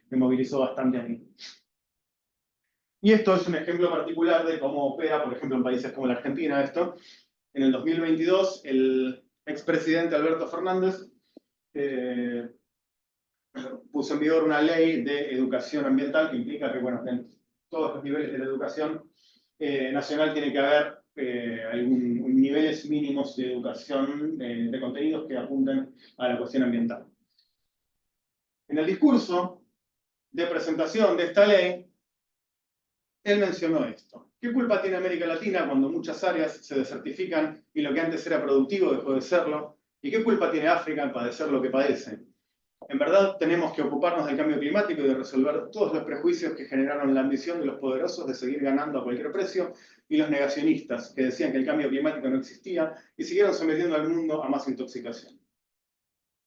me movilizó bastante a mí. Y esto es un ejemplo particular de cómo opera, por ejemplo, en países como la Argentina esto. En el 2022, el expresidente Alberto Fernández puso en vigor una ley de educación ambiental que implica que, bueno, en todos los niveles de la educación nacional tiene que haber niveles mínimos de educación de contenidos que apunten a la cuestión ambiental. En el discurso de presentación de esta ley, él mencionó esto. ¿Qué culpa tiene América Latina cuando muchas áreas se desertifican y lo que antes era productivo dejó de serlo? ¿Y qué culpa tiene África en padecer lo que padece? En verdad, tenemos que ocuparnos del cambio climático y de resolver todos los prejuicios que generaron la ambición de los poderosos de seguir ganando a cualquier precio y los negacionistas que decían que el cambio climático no existía y siguieron sometiendo al mundo a más intoxicación.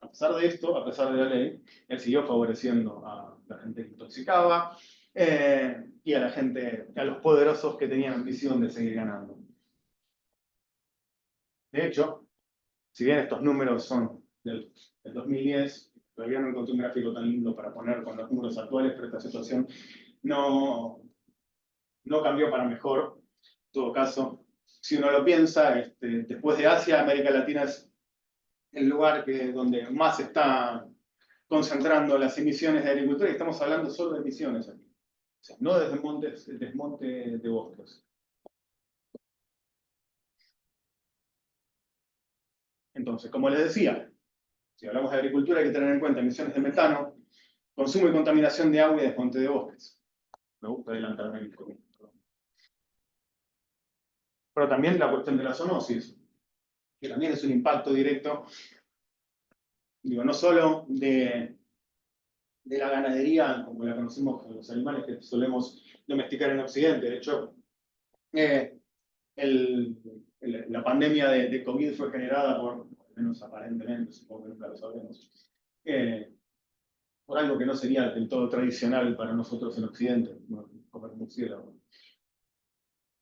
A pesar de esto, a pesar de la ley, él siguió favoreciendo a la gente que intoxicaba y a la gente, a los poderosos que tenían ambición de seguir ganando. De hecho, si bien estos números son del 2010, todavía no encontré un gráfico tan lindo para poner con los números actuales, pero esta situación no cambió para mejor. En todo caso, si uno lo piensa, después de Asia, América Latina es el lugar donde más se está concentrando las emisiones de agricultura, y estamos hablando solo de emisiones aquí. O sea, no de desmonte de bosques. Entonces, como les decía, si hablamos de agricultura hay que tener en cuenta emisiones de metano, consumo y contaminación de agua y desmonte de bosques. Me gusta adelantarme el poco. Pero también la cuestión de la zoonosis, que también es un impacto directo, digo, no solo de la ganadería, como la conocemos con los animales que solemos domesticar en Occidente. De hecho, la pandemia de COVID fue generada por, al menos aparentemente, supongo que nunca lo sabremos, por algo que no sería del todo tradicional para nosotros en Occidente, comer murciélago.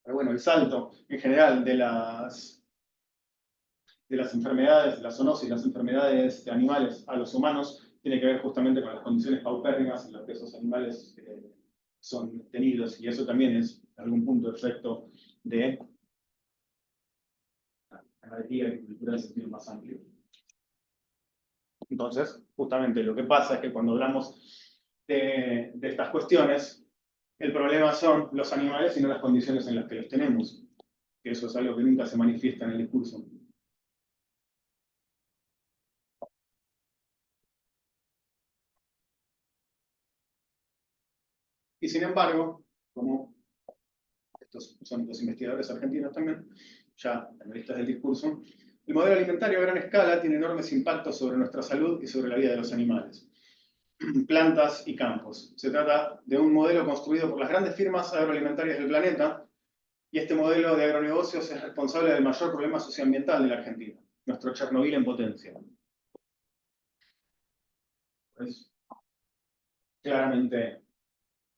Pero bueno, el salto en general de las enfermedades, de la zoonosis, las enfermedades de animales a los humanos, tiene que ver justamente con las condiciones paupérrimas en las que esos animales son tenidos, y eso también es, en algún punto, efecto de la ganadería y agricultura en sentido más amplio. Entonces, justamente lo que pasa es que cuando hablamos de estas cuestiones, el problema son los animales y no las condiciones en las que los tenemos, que eso es algo que nunca se manifiesta en el discurso. Y sin embargo, como estos son los investigadores argentinos también, ya analistas del discurso, el modelo alimentario a gran escala tiene enormes impactos sobre nuestra salud y sobre la vida de los animales. plantas y campos. Se trata de un modelo construido por las grandes firmas agroalimentarias del planeta, y este modelo de agronegocios es responsable del mayor problema socioambiental de la Argentina, nuestro Chernobyl en potencia. Es claramente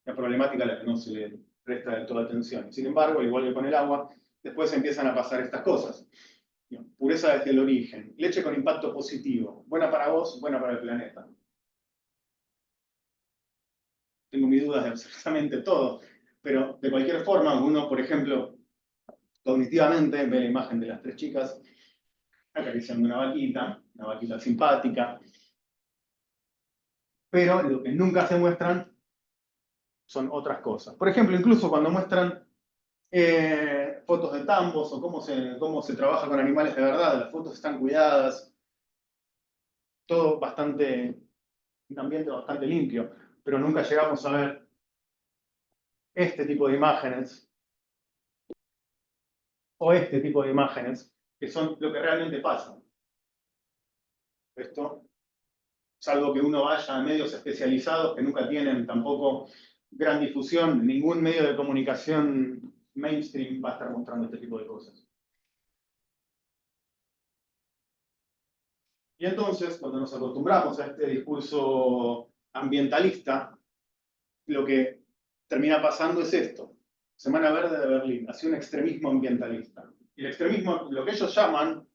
la problemática a la que no se le presta del todo atención. Sin embargo, al igual que con el agua, después empiezan a pasar estas cosas. Pureza desde el origen, leche con impacto positivo, buena para vos, buena para el planeta. Tengo mis dudas de absolutamente todo, pero de cualquier forma, uno, por ejemplo, cognitivamente ve la imagen de las tres chicas acariciando una vaquita simpática, pero lo que nunca se muestran son otras cosas. Por ejemplo, incluso cuando muestran fotos de tambos o cómo se trabaja con animales de verdad, las fotos están cuidadas, todo bastante, un ambiente bastante limpio, pero nunca llegamos a ver este tipo de imágenes o este tipo de imágenes, que son lo que realmente pasa. Esto, salvo que uno vaya a medios especializados que nunca tienen tampoco gran difusión, ningún medio de comunicación mainstream va a estar mostrando este tipo de cosas. Y entonces, cuando nos acostumbramos a este discurso ambientalista, lo que termina pasando es esto. Semana Verde de Berlín, hacia un extremismo ambientalista. Y el extremismo, lo que ellos llaman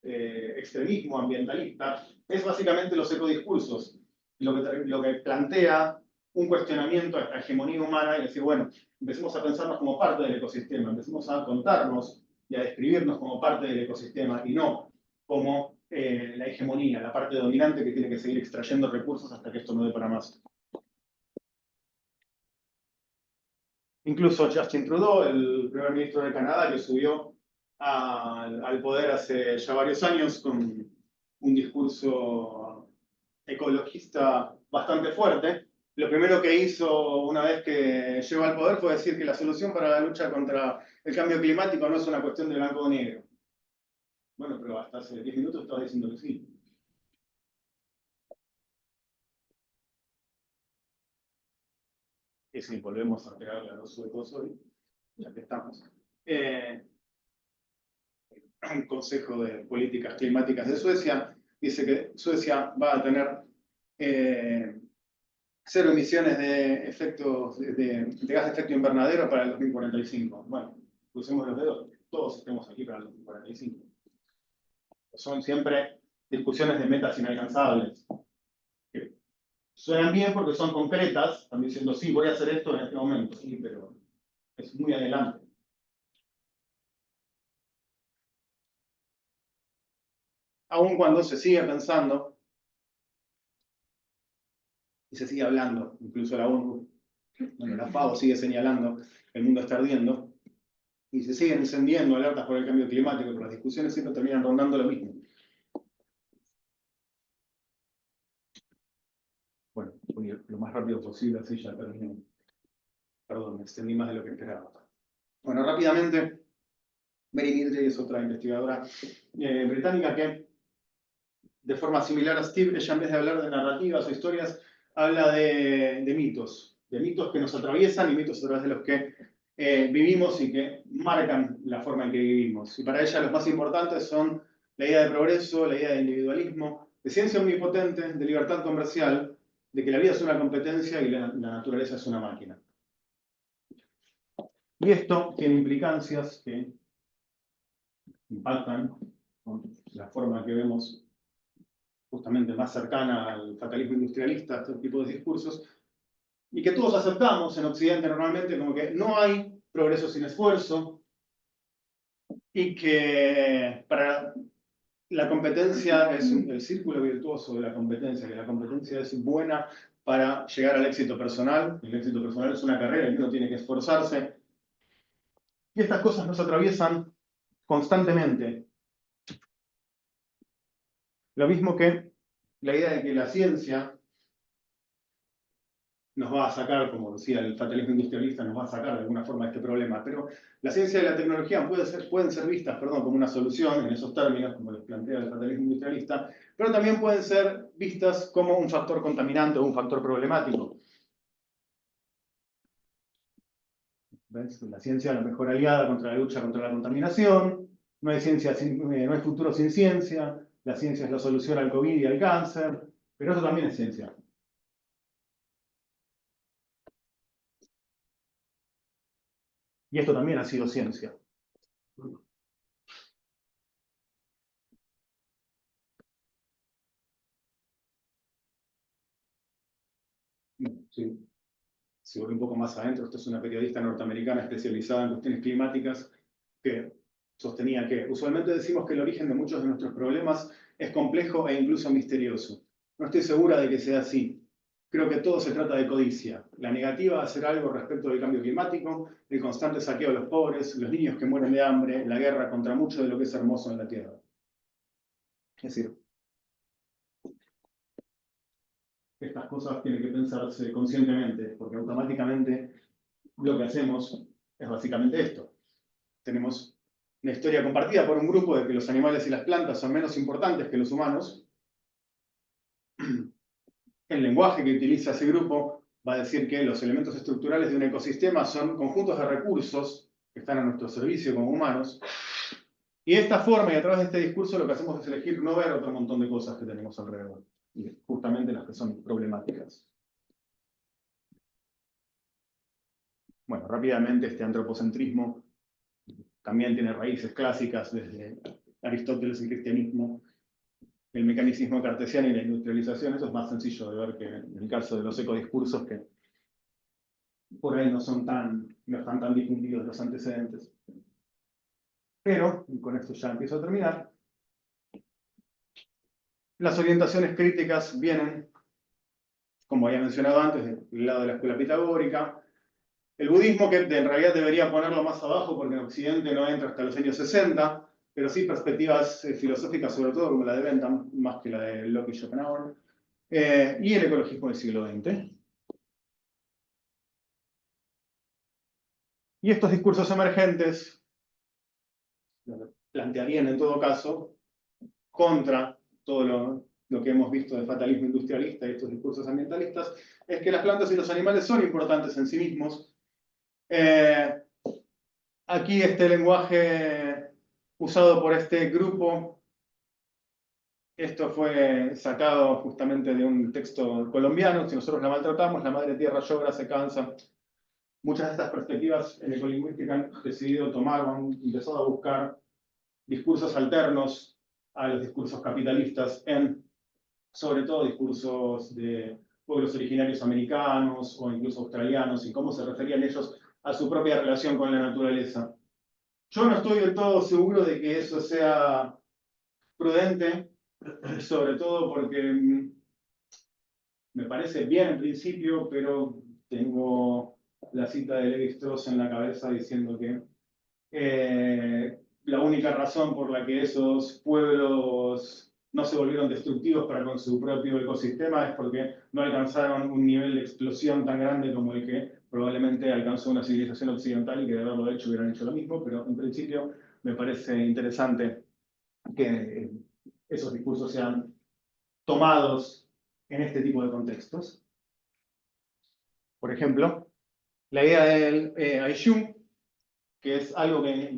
extremismo ambientalista, es básicamente los ecodiscursos. Lo que plantea un cuestionamiento a esta hegemonía humana y decir, bueno, empecemos a pensarnos como parte del ecosistema, empecemos a contarnos y a describirnos como parte del ecosistema y no como la hegemonía, la parte dominante que tiene que seguir extrayendo recursos hasta que esto no dé para más. Incluso Justin Trudeau, el primer ministro de Canadá, que subió al poder hace ya varios años con un discurso ecologista bastante fuerte, lo primero que hizo una vez que llegó al poder fue decir que la solución para la lucha contra el cambio climático no es una cuestión de blanco o negro. Bueno, pero hasta hace 10 minutos estaba diciendo que sí. Y si volvemos a pegarle a los suecos hoy, ya que estamos. Un Consejo de Políticas Climáticas de Suecia dice que Suecia va a tener cero emisiones de gas de efecto invernadero para el 2045. Bueno, crucemos los dedos, todos estemos aquí para el 2045. Son siempre discusiones de metas inalcanzables. Que suenan bien porque son concretas, están diciendo, sí, voy a hacer esto en este momento, sí, pero es muy adelante. Aun cuando se sigue pensando y se sigue hablando, incluso la ONU, bueno, la FAO sigue señalando que el mundo está ardiendo, y se siguen encendiendo alertas por el cambio climático, pero las discusiones siempre terminan rondando lo mismo. Bueno, voy lo más rápido posible, así ya termino. Perdón, me extendí más de lo que esperaba. Bueno, rápidamente, Mary Midley es otra investigadora británica que, de forma similar a Steve, ella en vez de hablar de narrativas o historias, habla de mitos que nos atraviesan y mitos a través de los que vivimos y que marcan la forma en que vivimos. Y para ella los más importantes son la idea de progreso, la idea de individualismo, de ciencia omnipotente, de libertad comercial, de que la vida es una competencia y la naturaleza es una máquina. Y esto tiene implicancias que impactan con la forma que vemos justamente más cercana al fatalismo industrialista, este tipo de discursos, y que todos aceptamos en Occidente normalmente como que no hay progreso sin esfuerzo, y que para la competencia es el círculo virtuoso de la competencia, que la competencia es buena para llegar al éxito personal. El éxito personal es una carrera y uno tiene que esforzarse. Y estas cosas nos atraviesan constantemente. Lo mismo que la idea de que la ciencia nos va a sacar, como decía el fatalismo industrialista, nos va a sacar de alguna forma de este problema. Pero la ciencia y la tecnología pueden ser vistas, perdón, como una solución en esos términos, como les plantea el fatalismo industrialista, pero también pueden ser vistas como un factor contaminante o un factor problemático. ¿Ves? La ciencia es la mejor aliada contra la lucha contra la contaminación. No hay no hay futuro sin ciencia. La ciencia es la solución al COVID y al cáncer. Pero eso también es ciencia. Y esto también ha sido ciencia. Sí. Si voy un poco más adentro, esto es una periodista norteamericana especializada en cuestiones climáticas que sostenía que usualmente decimos que el origen de muchos de nuestros problemas es complejo e incluso misterioso. No estoy segura de que sea así. Creo que todo se trata de codicia. La negativa a hacer algo respecto del cambio climático, el constante saqueo de los pobres, los niños que mueren de hambre, la guerra contra mucho de lo que es hermoso en la Tierra. Es decir, estas cosas tienen que pensarse conscientemente, porque automáticamente lo que hacemos es básicamente esto. Tenemos una historia compartida por un grupo de que los animales y las plantas son menos importantes que los humanos. El lenguaje que utiliza ese grupo va a decir que los elementos estructurales de un ecosistema son conjuntos de recursos que están a nuestro servicio como humanos. Y de esta forma y a través de este discurso lo que hacemos es elegir no ver otro montón de cosas que tenemos alrededor. Y justamente las que son problemáticas. Bueno, rápidamente este antropocentrismo también tiene raíces clásicas desde Aristóteles y el cristianismo. El mecanismo cartesiano y la industrialización, eso es más sencillo de ver que en el caso de los ecodiscursos que por ahí no están tan difundidos los antecedentes. Pero, y con esto ya empiezo a terminar, las orientaciones críticas vienen, como había mencionado antes, del lado de la escuela pitagórica. El budismo, que en realidad debería ponerlo más abajo porque en Occidente no entra hasta los años 60, pero sí perspectivas filosóficas, sobre todo como la de Bentham, más que la de Locke y Schopenhauer, y el ecologismo del siglo XX. Y estos discursos emergentes plantearían en todo caso contra todo lo que hemos visto de fatalismo industrialista y estos discursos ambientalistas, es que las plantas y los animales son importantes en sí mismos. Aquí este lenguaje usado por este grupo, esto fue sacado justamente de un texto colombiano: si nosotros la maltratamos, la madre tierra llora, se cansa. Muchas de estas perspectivas en ecolingüística han decidido tomar, han empezado a buscar discursos alternos a los discursos capitalistas en, sobre todo, discursos de pueblos originarios americanos o incluso australianos, y cómo se referían ellos a su propia relación con la naturaleza. Yo no estoy del todo seguro de que eso sea prudente, sobre todo porque me parece bien en principio, pero tengo la cita de Levi Strauss en la cabeza diciendo que la única razón por la que esos pueblos no se volvieron destructivos para con su propio ecosistema es porque no alcanzaron un nivel de explosión tan grande como el que probablemente alcanzó una civilización occidental, y que de haberlo hecho hubieran hecho lo mismo. Pero en principio me parece interesante que esos discursos sean tomados en este tipo de contextos. Por ejemplo, la idea del Aishu, que es algo que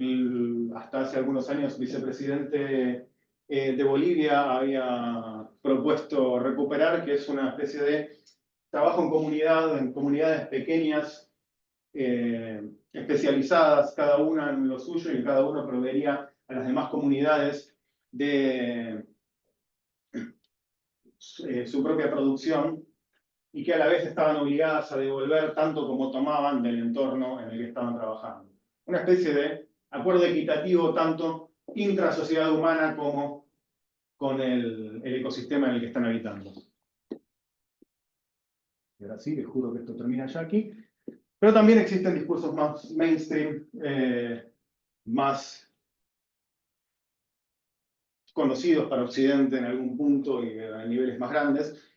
hasta hace algunos años vicepresidente de Bolivia había propuesto recuperar, que es una especie de trabajo en comunidad, en comunidades pequeñas, especializadas, cada una en lo suyo, y cada uno proveería a las demás comunidades de su propia producción, y que a la vez estaban obligadas a devolver tanto como tomaban del entorno en el que estaban trabajando. Una especie de acuerdo equitativo tanto intrasociedad humana como con el ecosistema en el que están habitando. Y ahora sí, les juro que esto termina ya aquí. Pero también existen discursos más mainstream, más conocidos para Occidente en algún punto y a niveles más grandes,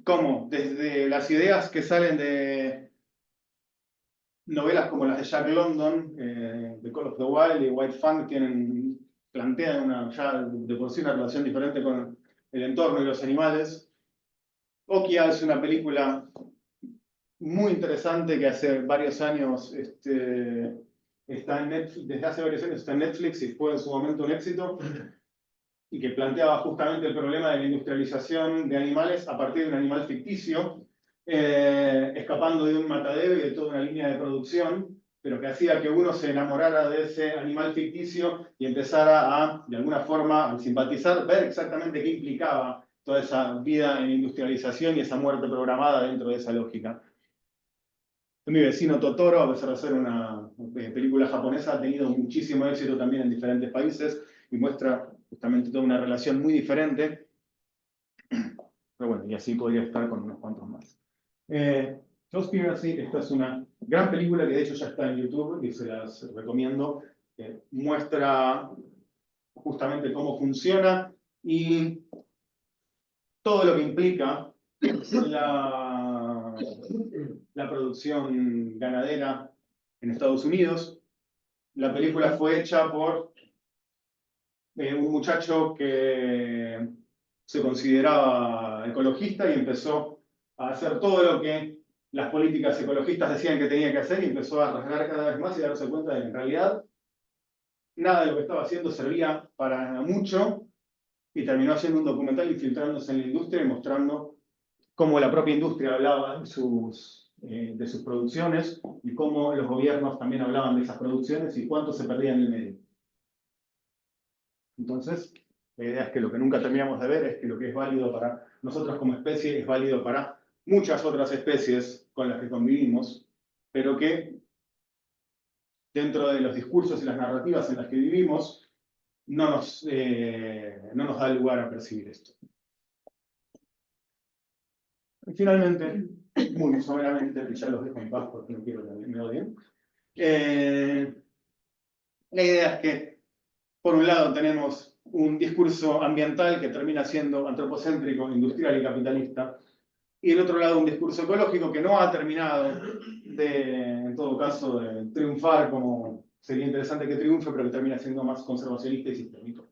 cómo desde las ideas que salen de novelas como las de Jack London, The Call of the Wild y White Fang, plantean ya de por sí una relación diferente con el entorno y los animales. Oki hace una película muy interesante que hace varios años está en Netflix, desde hace varios años está en Netflix y fue en su momento un éxito, y que planteaba justamente el problema de la industrialización de animales a partir de un animal ficticio, escapando de un matadero y de toda una línea de producción, pero que hacía que uno se enamorara de ese animal ficticio y empezara a, de alguna forma, al simpatizar, ver exactamente qué implicaba toda esa vida en industrialización y esa muerte programada dentro de esa lógica. Mi vecino Totoro, a pesar de ser una película japonesa, ha tenido muchísimo éxito también en diferentes países y muestra justamente toda una relación muy diferente. Pero bueno, y así podría estar con unos cuantos más. Conspiracy, esta es una gran película que de hecho ya está en YouTube y se las recomiendo. Muestra justamente cómo funciona y todo lo que implica la producción ganadera en Estados Unidos. La película fue hecha por un muchacho que se consideraba ecologista y empezó a hacer todo lo que las políticas ecologistas decían que tenía que hacer y empezó a rasgar cada vez más y darse cuenta de que en realidad nada de lo que estaba haciendo servía para mucho, y terminó haciendo un documental infiltrándose en la industria y mostrando cómo la propia industria hablaba de sus producciones y cómo los gobiernos también hablaban de esas producciones y cuánto se perdía en el medio. Entonces, la idea es que lo que nunca terminamos de ver es que lo que es válido para nosotros como especie es válido para muchas otras especies con las que convivimos, pero que dentro de los discursos y las narrativas en las que vivimos no nos da lugar a percibir esto. Y finalmente, muy someramente, que ya los dejo en paz porque no quiero que me odien, la idea es que, por un lado, tenemos un discurso ambiental que termina siendo antropocéntrico, industrial y capitalista, y del otro lado un discurso ecológico que no ha terminado en todo caso, de triunfar como sería interesante que triunfe, pero que termina siendo más conservacionista y sistémico.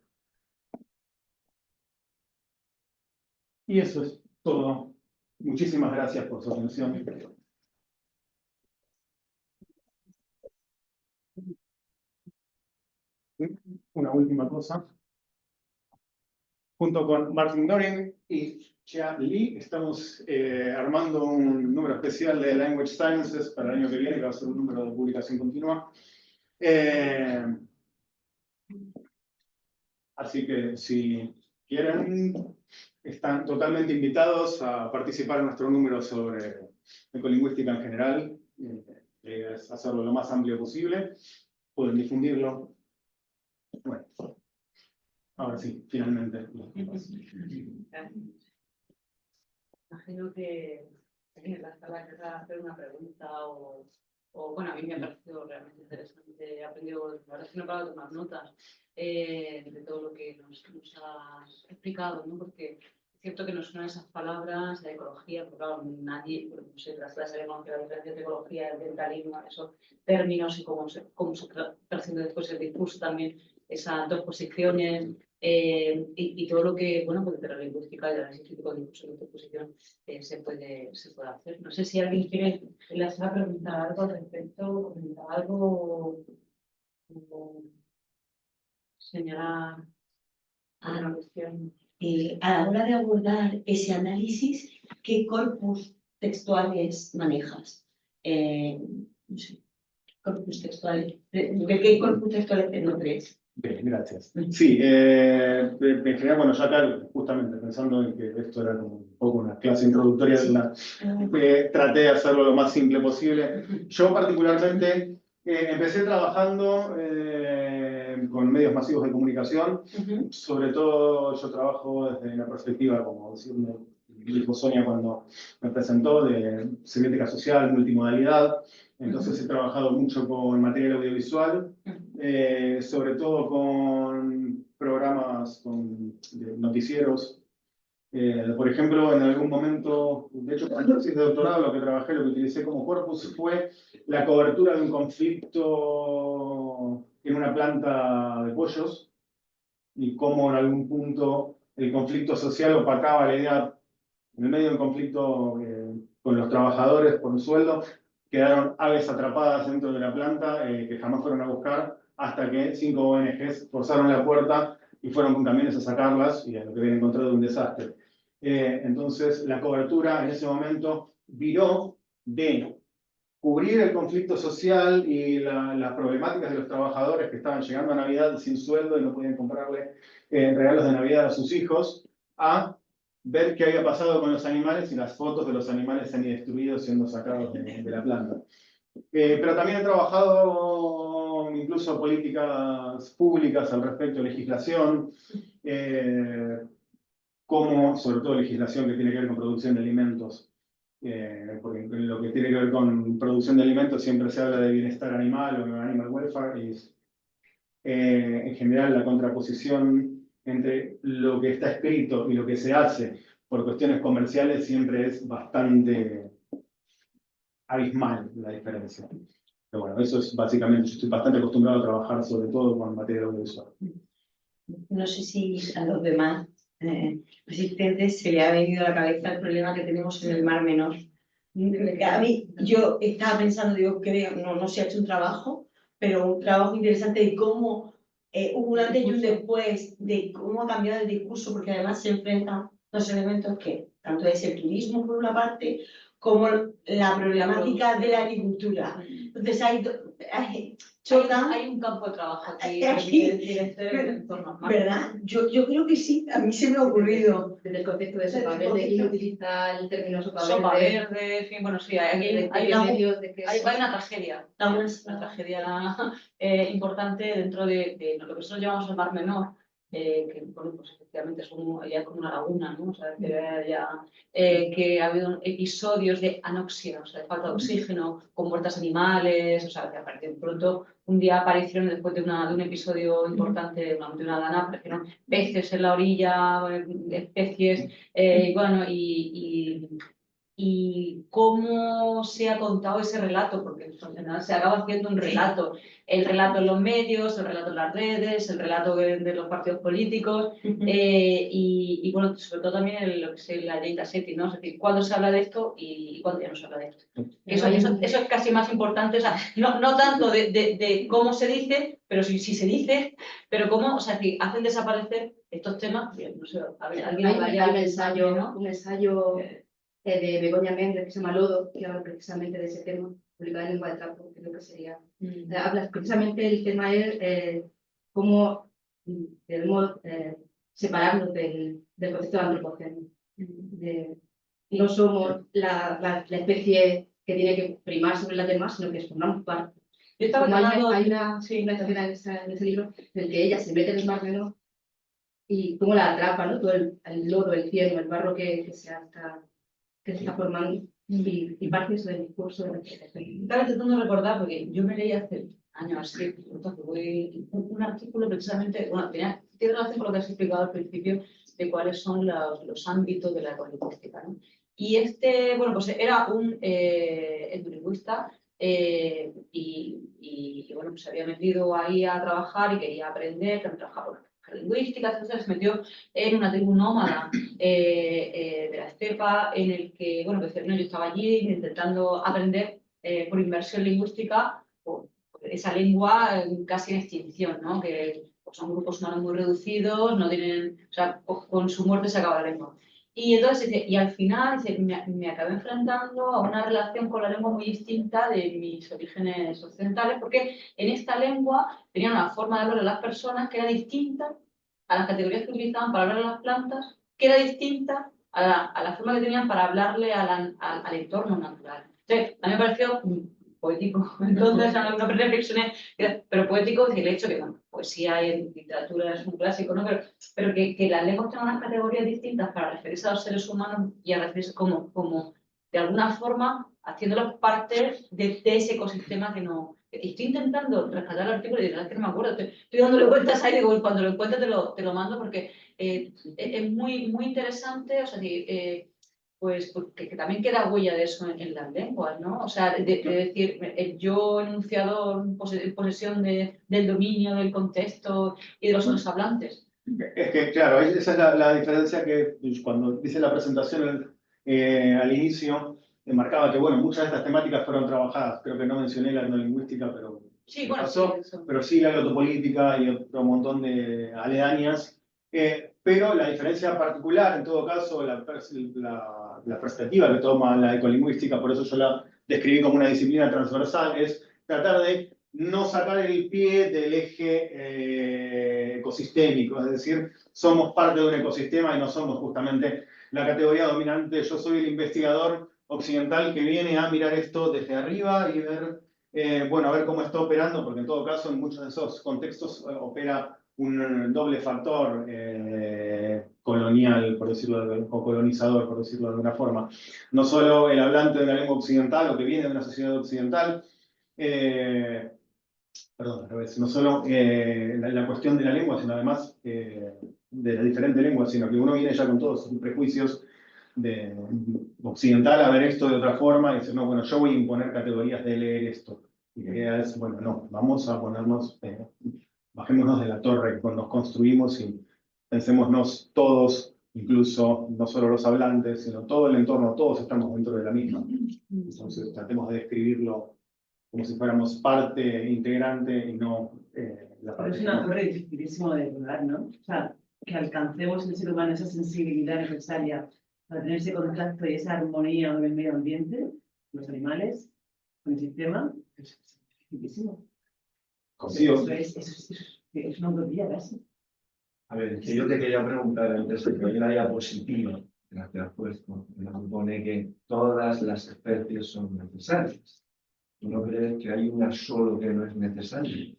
Y eso es todo. Muchísimas gracias por su atención. Una última cosa. Junto con Martin Doring y Chia Lee, estamos armando un número especial de Language Sciences para el año que viene, que va a ser un número de publicación continua. Así que si quieren, están totalmente invitados a participar en nuestro número sobre ecolingüística en general. Es hacerlo lo más amplio posible. Pueden difundirlo. Bueno, ahora sí, finalmente.
Imagino que en la sala querrá hacer una pregunta bueno, a mí me ha parecido realmente interesante. He aprendido, la verdad es que no he parado de tomar notas de todo lo que nos has explicado, ¿no? Porque es cierto que nos suenan esas palabras de ecología, porque claro, nadie, bueno, no sé, las clases de la diferencia de ecología, el ambientalismo, esos términos y cómo se percibe después el discurso también, esas dos posiciones. Y todo lo que, bueno, pues de la lingüística y del análisis crítico de discurso de interposición se puede hacer. No sé si alguien quiere les va a preguntar algo al respecto, comentar algo o señalar alguna cuestión.
A la hora de abordar ese análisis, ¿qué corpus textuales manejas? No sé, corpus textuales. ¿De qué corpus textuales te nutres?
Bien, gracias. Sí, en general, bueno, ya acá, justamente pensando en que esto era como un poco una clase introductoria, traté de hacerlo lo más simple posible. Yo particularmente empecé trabajando con medios masivos de comunicación. Sobre todo yo trabajo desde la perspectiva, como dijo Sonia cuando me presentó, de semiótica social, multimodalidad. Entonces he trabajado mucho con material audiovisual, sobre todo con programas de noticieros Por ejemplo, en algún momento, de hecho, para la tesis de doctorado, lo que trabajé, lo que utilicé como corpus fue la cobertura de un conflicto en una planta de pollos y cómo en algún punto el conflicto social opacaba la idea, en el medio del conflicto con los trabajadores por un sueldo, quedaron aves atrapadas dentro de la planta que jamás fueron a buscar hasta que 5 ONGs forzaron la puerta y fueron con camiones a sacarlas y a lo que habían encontrado un desastre. Entonces, la cobertura en ese momento viró de cubrir el conflicto social y las problemáticas de los trabajadores que estaban llegando a Navidad sin sueldo y no podían comprarle regalos de Navidad a sus hijos, a ver qué había pasado con los animales y las fotos de los animales semidestruidos siendo sacados de la planta. Pero también he trabajado incluso políticas públicas al respecto de legislación, como sobre todo legislación que tiene que ver con producción de alimentos. Porque en lo que tiene que ver con producción de alimentos siempre se habla de bienestar animal o animal welfare, y en general la contraposición entre lo que está escrito y lo que se hace por cuestiones comerciales siempre es bastante abismal la diferencia. Pero bueno, eso es básicamente, yo estoy bastante acostumbrado a trabajar sobre todo con materia audiovisual.
No sé si a los demás asistentes se le ha venido a la cabeza el problema que tenemos en el Mar Menor. A mí, yo estaba pensando, digo, creo, no se ha hecho un trabajo, pero un trabajo interesante de cómo hubo un antes y un después, de cómo ha cambiado el discurso, porque además se enfrentan dos elementos que, tanto es el turismo por una parte, como la problemática de la agricultura. Entonces
Hay un campo de trabajo aquí, en torno a
¿verdad? Yo creo que sí, a mí se me ha ocurrido.
Desde el concepto de sopa verde, ¿quién utiliza el término
sopa verde? En fin, bueno, sí, hay una tragedia, una tragedia importante dentro de lo que nosotros llamamos el Mar Menor, que bueno, pues efectivamente es ya como una laguna, ¿no? O sea, que ha habido episodios de anoxia, o sea, de falta de oxígeno, con muertes animales, o sea, que aparecieron pronto, un día aparecieron después de un episodio importante de una dana, aparecieron peces en la orilla, especies, bueno, y cómo se ha contado ese relato, porque al final se acaba haciendo un relato. El relato en los medios, el relato en las redes, el relato de los partidos políticos, y bueno, sobre todo también en lo que es la data setting, ¿no? Es decir, cuándo se habla de esto y cuándo ya no se habla de esto. Eso es casi más importante, o sea, no tanto de cómo se dice, pero sí se dice, pero cómo, o sea, que hacen desaparecer estos temas. No sé, a ver, alguien
hay un ensayo de Begoña Méndez que se llama Lodo, que habla precisamente de ese tema, publicado en Lengua de Trapo, que creo que sería. Habla precisamente, el tema es cómo debemos separarnos del concepto de antropoceno. No somos la especie que tiene que primar sobre las demás, sino que formamos parte. Hay una escena en ese libro en el que ella se mete en el Mar Menor y cómo la atrapa, ¿no? Todo el lodo, el cieno, el barro que se está formando, y parte eso del discurso de la
Estaba intentando recordar, porque yo me leí hace años así, un artículo precisamente, bueno, tiene relación con lo que has explicado al principio, de cuáles son los ámbitos de la ecolingüística, ¿no? Y bueno, pues era un etnolingüista y bueno, pues se había metido ahí a trabajar y quería aprender, también trabajaba por lingüística, entonces se metió en una tribu nómada de la estepa, en el que, bueno, pues, no, yo estaba allí intentando aprender por inmersión lingüística por esa lengua casi en extinción, ¿no? Que pues, son grupos humanos muy reducidos, no tienen, o sea, con su muerte se acaba la lengua. Y entonces, y al final me acabé enfrentando a una relación con la lengua muy distinta de mis orígenes occidentales, porque en esta lengua tenía una forma de hablar a las personas que era distinta a las categorías que utilizaban para hablar a las plantas, que era distinta a la forma que tenían para hablarle al entorno natural. Entonces, a mí me pareció poético. Entonces, no reflexioné, pero poético es el hecho que, bueno, poesía y en literatura es un clásico, ¿no? Pero que las lenguas tengan unas categorías distintas para referirse a los seres humanos y a referirse como de alguna forma haciéndolos parte de ese ecosistema que no... Estoy intentando rescatar el artículo y de verdad que no me acuerdo. Estoy dándole vueltas ahí, digo, cuando lo encuentre te lo mando porque es muy, muy interesante, o sea, pues que también queda huella de eso en las lenguas, ¿no? O sea, de decir, yo enunciado en posesión del dominio, del contexto y de los otros hablantes.
Es que, claro, esa es la diferencia que cuando hice la presentación al inicio, marcaba que, bueno, muchas de estas temáticas fueron trabajadas. Creo que no mencioné la etnolingüística, pero
Sí, bueno,
pasó,
sí,
pero sí la glotopolítica y otro montón de aledañas. Pero la diferencia particular, en todo caso, la perspectiva que toma la ecolingüística, por eso yo la describí como una disciplina transversal, es tratar de no sacar el pie del eje ecosistémico, es decir, somos parte de un ecosistema y no somos justamente la categoría dominante. Yo soy el investigador occidental que viene a mirar esto desde arriba y ver, bueno, a ver cómo está operando, porque en todo caso en muchos de esos contextos opera un doble factor colonial, por decirlo, o colonizador, por decirlo de alguna forma. No solo el hablante de una lengua occidental o que viene de una sociedad occidental, perdón, al revés, no solo la cuestión de la lengua, sino además de las diferentes lenguas, sino que uno viene ya con todos sus prejuicios de occidental a ver esto de otra forma y decir, no, bueno, yo voy a imponer categorías de leer esto. Y la idea es, bueno, no, vamos a ponernos, bajémonos de la torre, nos construimos y pensémonos todos, incluso no solo los hablantes, sino todo el entorno, todos estamos dentro de la misma. Entonces tratemos de describirlo como si fuéramos parte integrante y no la
Pero
parte.
es una torre dificilísimo de lograr, ¿no? O sea, que alcancemos en el ser humano esa sensibilidad necesaria para tener ese contacto y esa armonía con el medio ambiente, los animales, con el sistema, es dificilísimo.
Consigo.
Eso es una utopía casi.
A ver, es que yo te quería preguntar antes de que hay la diapositiva en la que has puesto, en la que pone que todas las especies son necesarias. ¿Tú no crees que hay una solo que no es necesaria?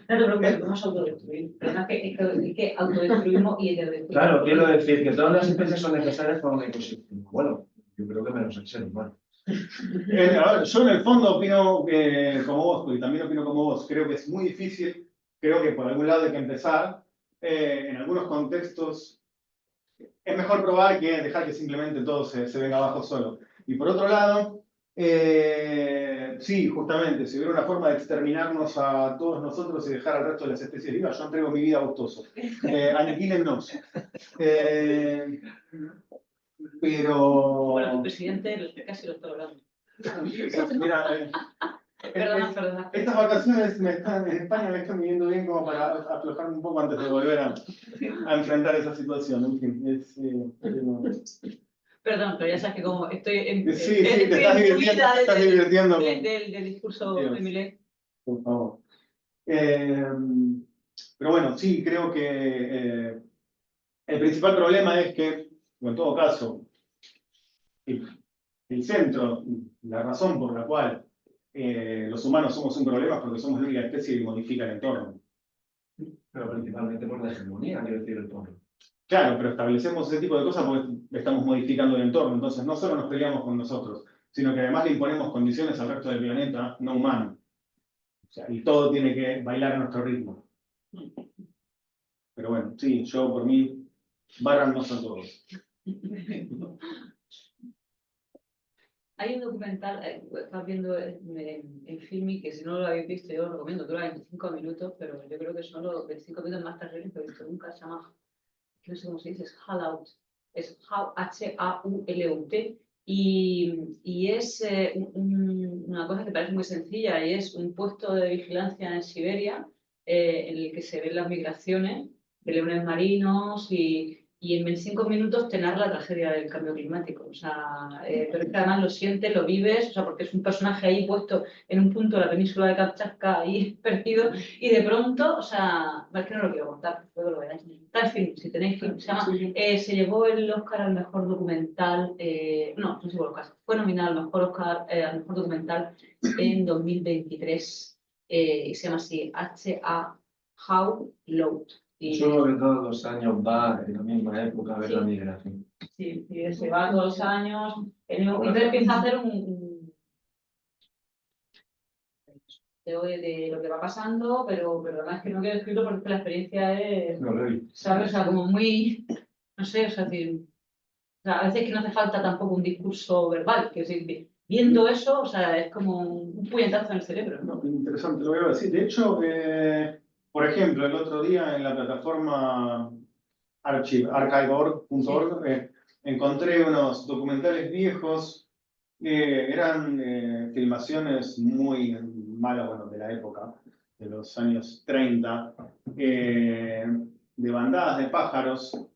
Claro, pero que podemos autodestruir. Además que autodestruimos y heterodestruimos.
Claro, quiero decir que todas las especies son necesarias para un ecosistema. Bueno, yo creo que menos el ser humano.
A ver, yo en el fondo opino como vos, y también opino como vos. Creo que es muy difícil, creo que por algún lado hay que empezar. En algunos contextos es mejor probar que dejar que simplemente todo se venga abajo solo. Y por otro lado, sí, justamente, si hubiera una forma de exterminarnos a todos nosotros y dejar al resto de las especies vivas, yo entrego mi vida gustoso. Aniquílennos. Pero...
Bueno, tu presidente casi lo está logrando.
Mira,
Perdona.
estas vacaciones en España me están viniendo bien como para aflojarme un poco antes de volver a enfrentar esa situación. En fin,
Perdón, pero ya sabes que como estoy en...
Sí, te estás divirtiendo.
Del discurso de Millet.
Por favor. Pero bueno, sí, creo que el principal problema es que, o en todo caso, el centro, la razón por la cual los humanos somos un problema es porque somos la única especie que modifica el entorno.
Pero principalmente por la hegemonía, quiero decir, el pueblo.
Claro, pero establecemos ese tipo de cosas porque estamos modificando el entorno. Entonces, no solo nos peleamos con nosotros, sino que además le imponemos condiciones al resto del planeta no humano. O sea, y todo tiene que bailar a nuestro ritmo. Pero bueno, sí, yo por mí, bárrannos a todos.
Hay un documental, estás viendo en Filmi, que si no lo habéis visto, yo lo recomiendo, dura 25 minutos, pero yo creo que son los 25 minutos más terribles que he visto nunca. Se llama, no sé cómo se dice, es Haul, es H-A-U-L-U-T, y es una cosa que parece muy sencilla, y es un puesto de vigilancia en Siberia, en el que se ven las migraciones de leones marinos y en 25 minutos te narra la tragedia del cambio climático. O sea, pero es que además lo sientes, lo vives, o sea, porque es un personaje ahí puesto en un punto de la península de Kamchatka ahí perdido, y de pronto, o sea, es que no lo quiero contar, luego lo veráis. Está el film, si tenéis film, se llama, se llevó el Oscar al mejor documental, no se llevó el Oscar, fue nominado al mejor Oscar, al mejor documental en 2023, y se llama así, How Loud.
Yo creo que todos los años va en la misma época a ver la migración.
Sí, y se va todos los años, y te empieza a hacer un de lo que va pasando, pero además que no queda escrito porque la experiencia es,
No lo he visto.
¿sabes? O sea, como muy, no sé, o sea, decir, o sea, a veces que no hace falta tampoco un discurso verbal, que decir, viendo eso, o sea, es como un puñetazo en el cerebro, ¿no?
Interesante, lo voy a decir. De hecho, por ejemplo, el otro día en la plataforma archive.org encontré unos documentales viejos, eran filmaciones muy malas, bueno, de la época, de los años 30, de bandadas de pájaros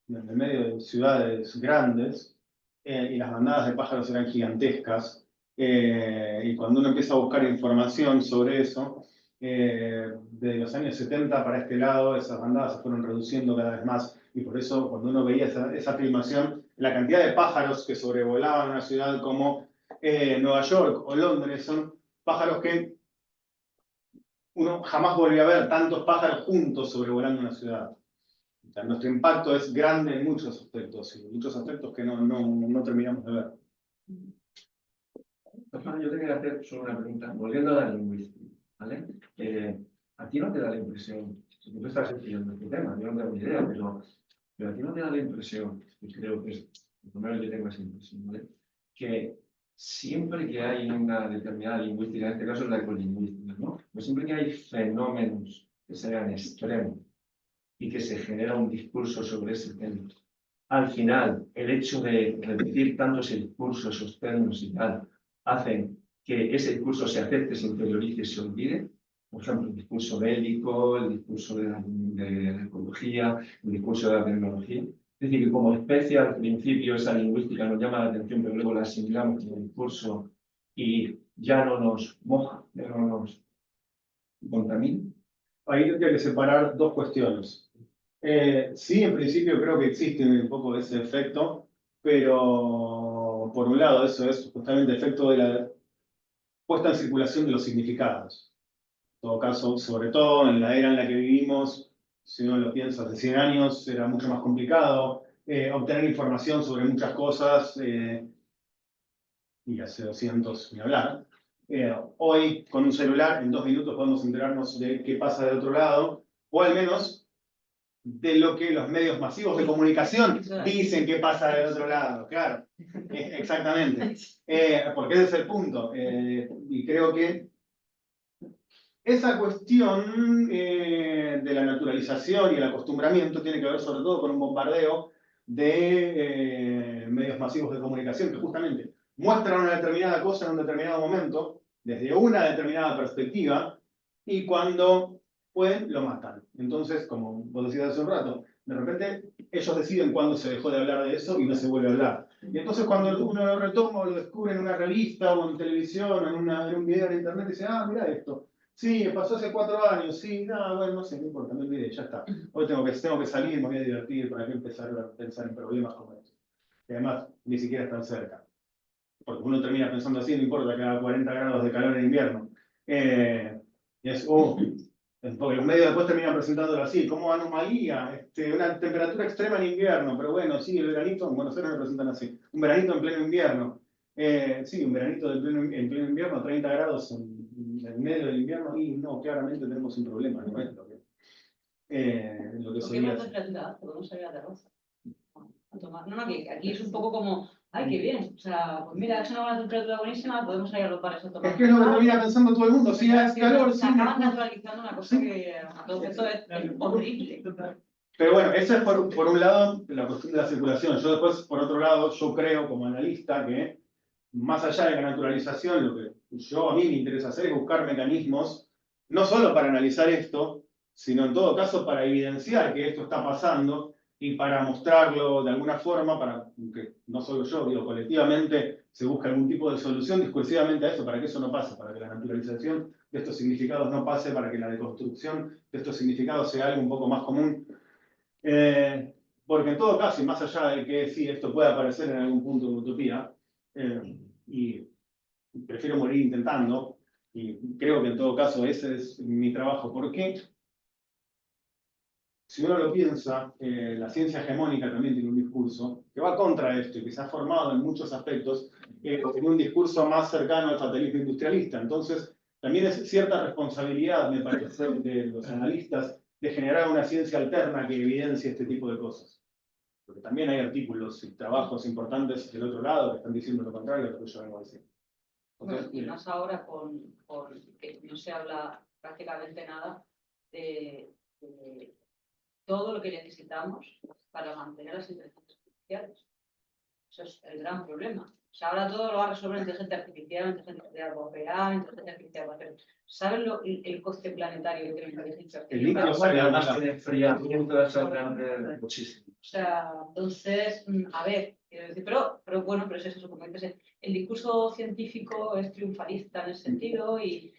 en el medio de ciudades grandes, y las bandadas de pájaros eran gigantescas. Y cuando uno empieza a buscar información sobre eso, de los años 70 para este lado, esas bandadas se fueron reduciendo cada vez más. Y por eso, cuando uno veía esa filmación, la cantidad de pájaros que sobrevolaban una ciudad como Nueva York o Londres son pájaros que uno jamás volvió a ver tantos pájaros juntos sobrevolando una ciudad. O sea, nuestro impacto es grande en muchos aspectos, y muchos aspectos que no terminamos de ver.
Yo te quería hacer solo una pregunta, volviendo a la lingüística, ¿vale? ¿A ti no te da la impresión, si tú estás estudiando este tema, yo no tengo ni idea, pero a ti no te da la impresión, y creo que es, por lo menos yo tengo esa impresión, ¿vale? Que siempre que hay una determinada lingüística, en este caso es la ecolingüística, ¿no? Pero siempre que hay fenómenos que sean extremos y que se genera un discurso sobre ese tema, al final, el hecho de repetir tanto ese discurso, esos términos y tal, hacen que ese discurso se acepte, se interiorice y se olvide. Por ejemplo, el discurso bélico, el discurso de la ecología, el discurso de la tecnología. Es decir, que como especie, al principio, esa lingüística nos llama la atención, pero luego la asimilamos como discurso y ya no nos moja, ya no nos contamina.
Ahí tendría que separar dos cuestiones. Sí, en principio creo que existe un poco ese efecto, pero por un lado eso es justamente efecto de la puesta en circulación de los significados. En todo caso, sobre todo en la era en la que vivimos, si uno lo piensa hace 100 años, era mucho más complicado obtener información sobre muchas cosas, y hace 200 ni hablar. Hoy, con un celular, en 2 minutos podemos enterarnos de qué pasa del otro lado, o al menos de lo que los medios masivos de comunicación dicen que pasa del otro lado, claro, exactamente. Porque ese es el punto. Y creo que esa cuestión de la naturalización y el acostumbramiento tiene que ver sobre todo con un bombardeo de medios masivos de comunicación que justamente muestran una determinada cosa en un determinado momento, desde una determinada perspectiva, y cuando pueden, lo matan. Entonces, como vos decías hace un rato, de repente ellos deciden cuándo se dejó de hablar de eso y no se vuelve a hablar. Y entonces cuando uno lo retoma o lo descubre en una revista o en televisión, en un video en internet, dice, ah, mira esto. Sí, pasó hace 4 años, sí, no, bueno, no sé, no importa, me olvidé, ya está. Hoy tengo que salir, me voy a divertir, ¿para qué empezar a pensar en problemas como estos? Que además ni siquiera están cerca. Porque uno termina pensando así, no importa que haga 40 grados de calor en invierno. Y es, porque los medios después terminan presentándolo así, como anomalía, una temperatura extrema en invierno, pero bueno, sí, el veranito, en Buenos Aires lo presentan así, un veranito en pleno invierno. Sí, un veranito en pleno invierno, 30 grados en medio del invierno, y no, claramente tenemos un problema, no es lo que
¿Por qué
solía
más
ser.
temperatura? Podemos salir a terraza. A tomar. No, que aquí es un poco como, ay, qué bien. O sea, pues mira, es una buena temperatura buenísima, podemos salir a los bares a tomar.
Es que es lo que termina pensando todo el mundo, si hace calor,
se
sí,
acaban
mejor.
naturalizando una cosa que a todo esto es horrible.
Pero bueno, eso es por un lado la cuestión de la circulación. Yo después, por otro lado, yo creo como analista que más allá de la naturalización, lo que a mí me interesa hacer es buscar mecanismos, no solo para analizar esto, sino en todo caso para evidenciar que esto está pasando y para mostrarlo de alguna forma, para que no solo yo, digo, colectivamente se busque algún tipo de solución discursivamente a eso, para que eso no pase, para que la naturalización de estos significados no pase, para que la deconstrucción de estos significados sea algo un poco más común. Porque en todo caso, y más allá de que sí, esto pueda aparecer en algún punto de utopía, y prefiero morir intentando, y creo que en todo caso ese es mi trabajo, porque si uno lo piensa, la ciencia hegemónica también tiene un discurso que va contra esto y que se ha formado en muchos aspectos en un discurso más cercano al fatalismo industrialista. Entonces, también es cierta responsabilidad, me parece, de los analistas de generar una ciencia alterna que evidencie este tipo de cosas. Porque también hay artículos y trabajos importantes del otro lado que están diciendo lo contrario de lo que yo vengo a decir.
Bueno, y más ahora con que no se habla prácticamente nada de todo lo que necesitamos para mantener las inteligencias artificiales. Eso es el gran problema. O sea, ahora todo lo va a resolver inteligencia artificial, inteligencia artificial va a operar, inteligencia artificial va a hacer. ¿Saben el coste planetario que tiene la inteligencia
El litio
artificial?
sale
Además
a
de enfriamiento es grande muchísimo.
O sea, entonces, a ver, quiero decir, pero bueno, pero es eso, como dices, el discurso científico es triunfalista en ese sentido y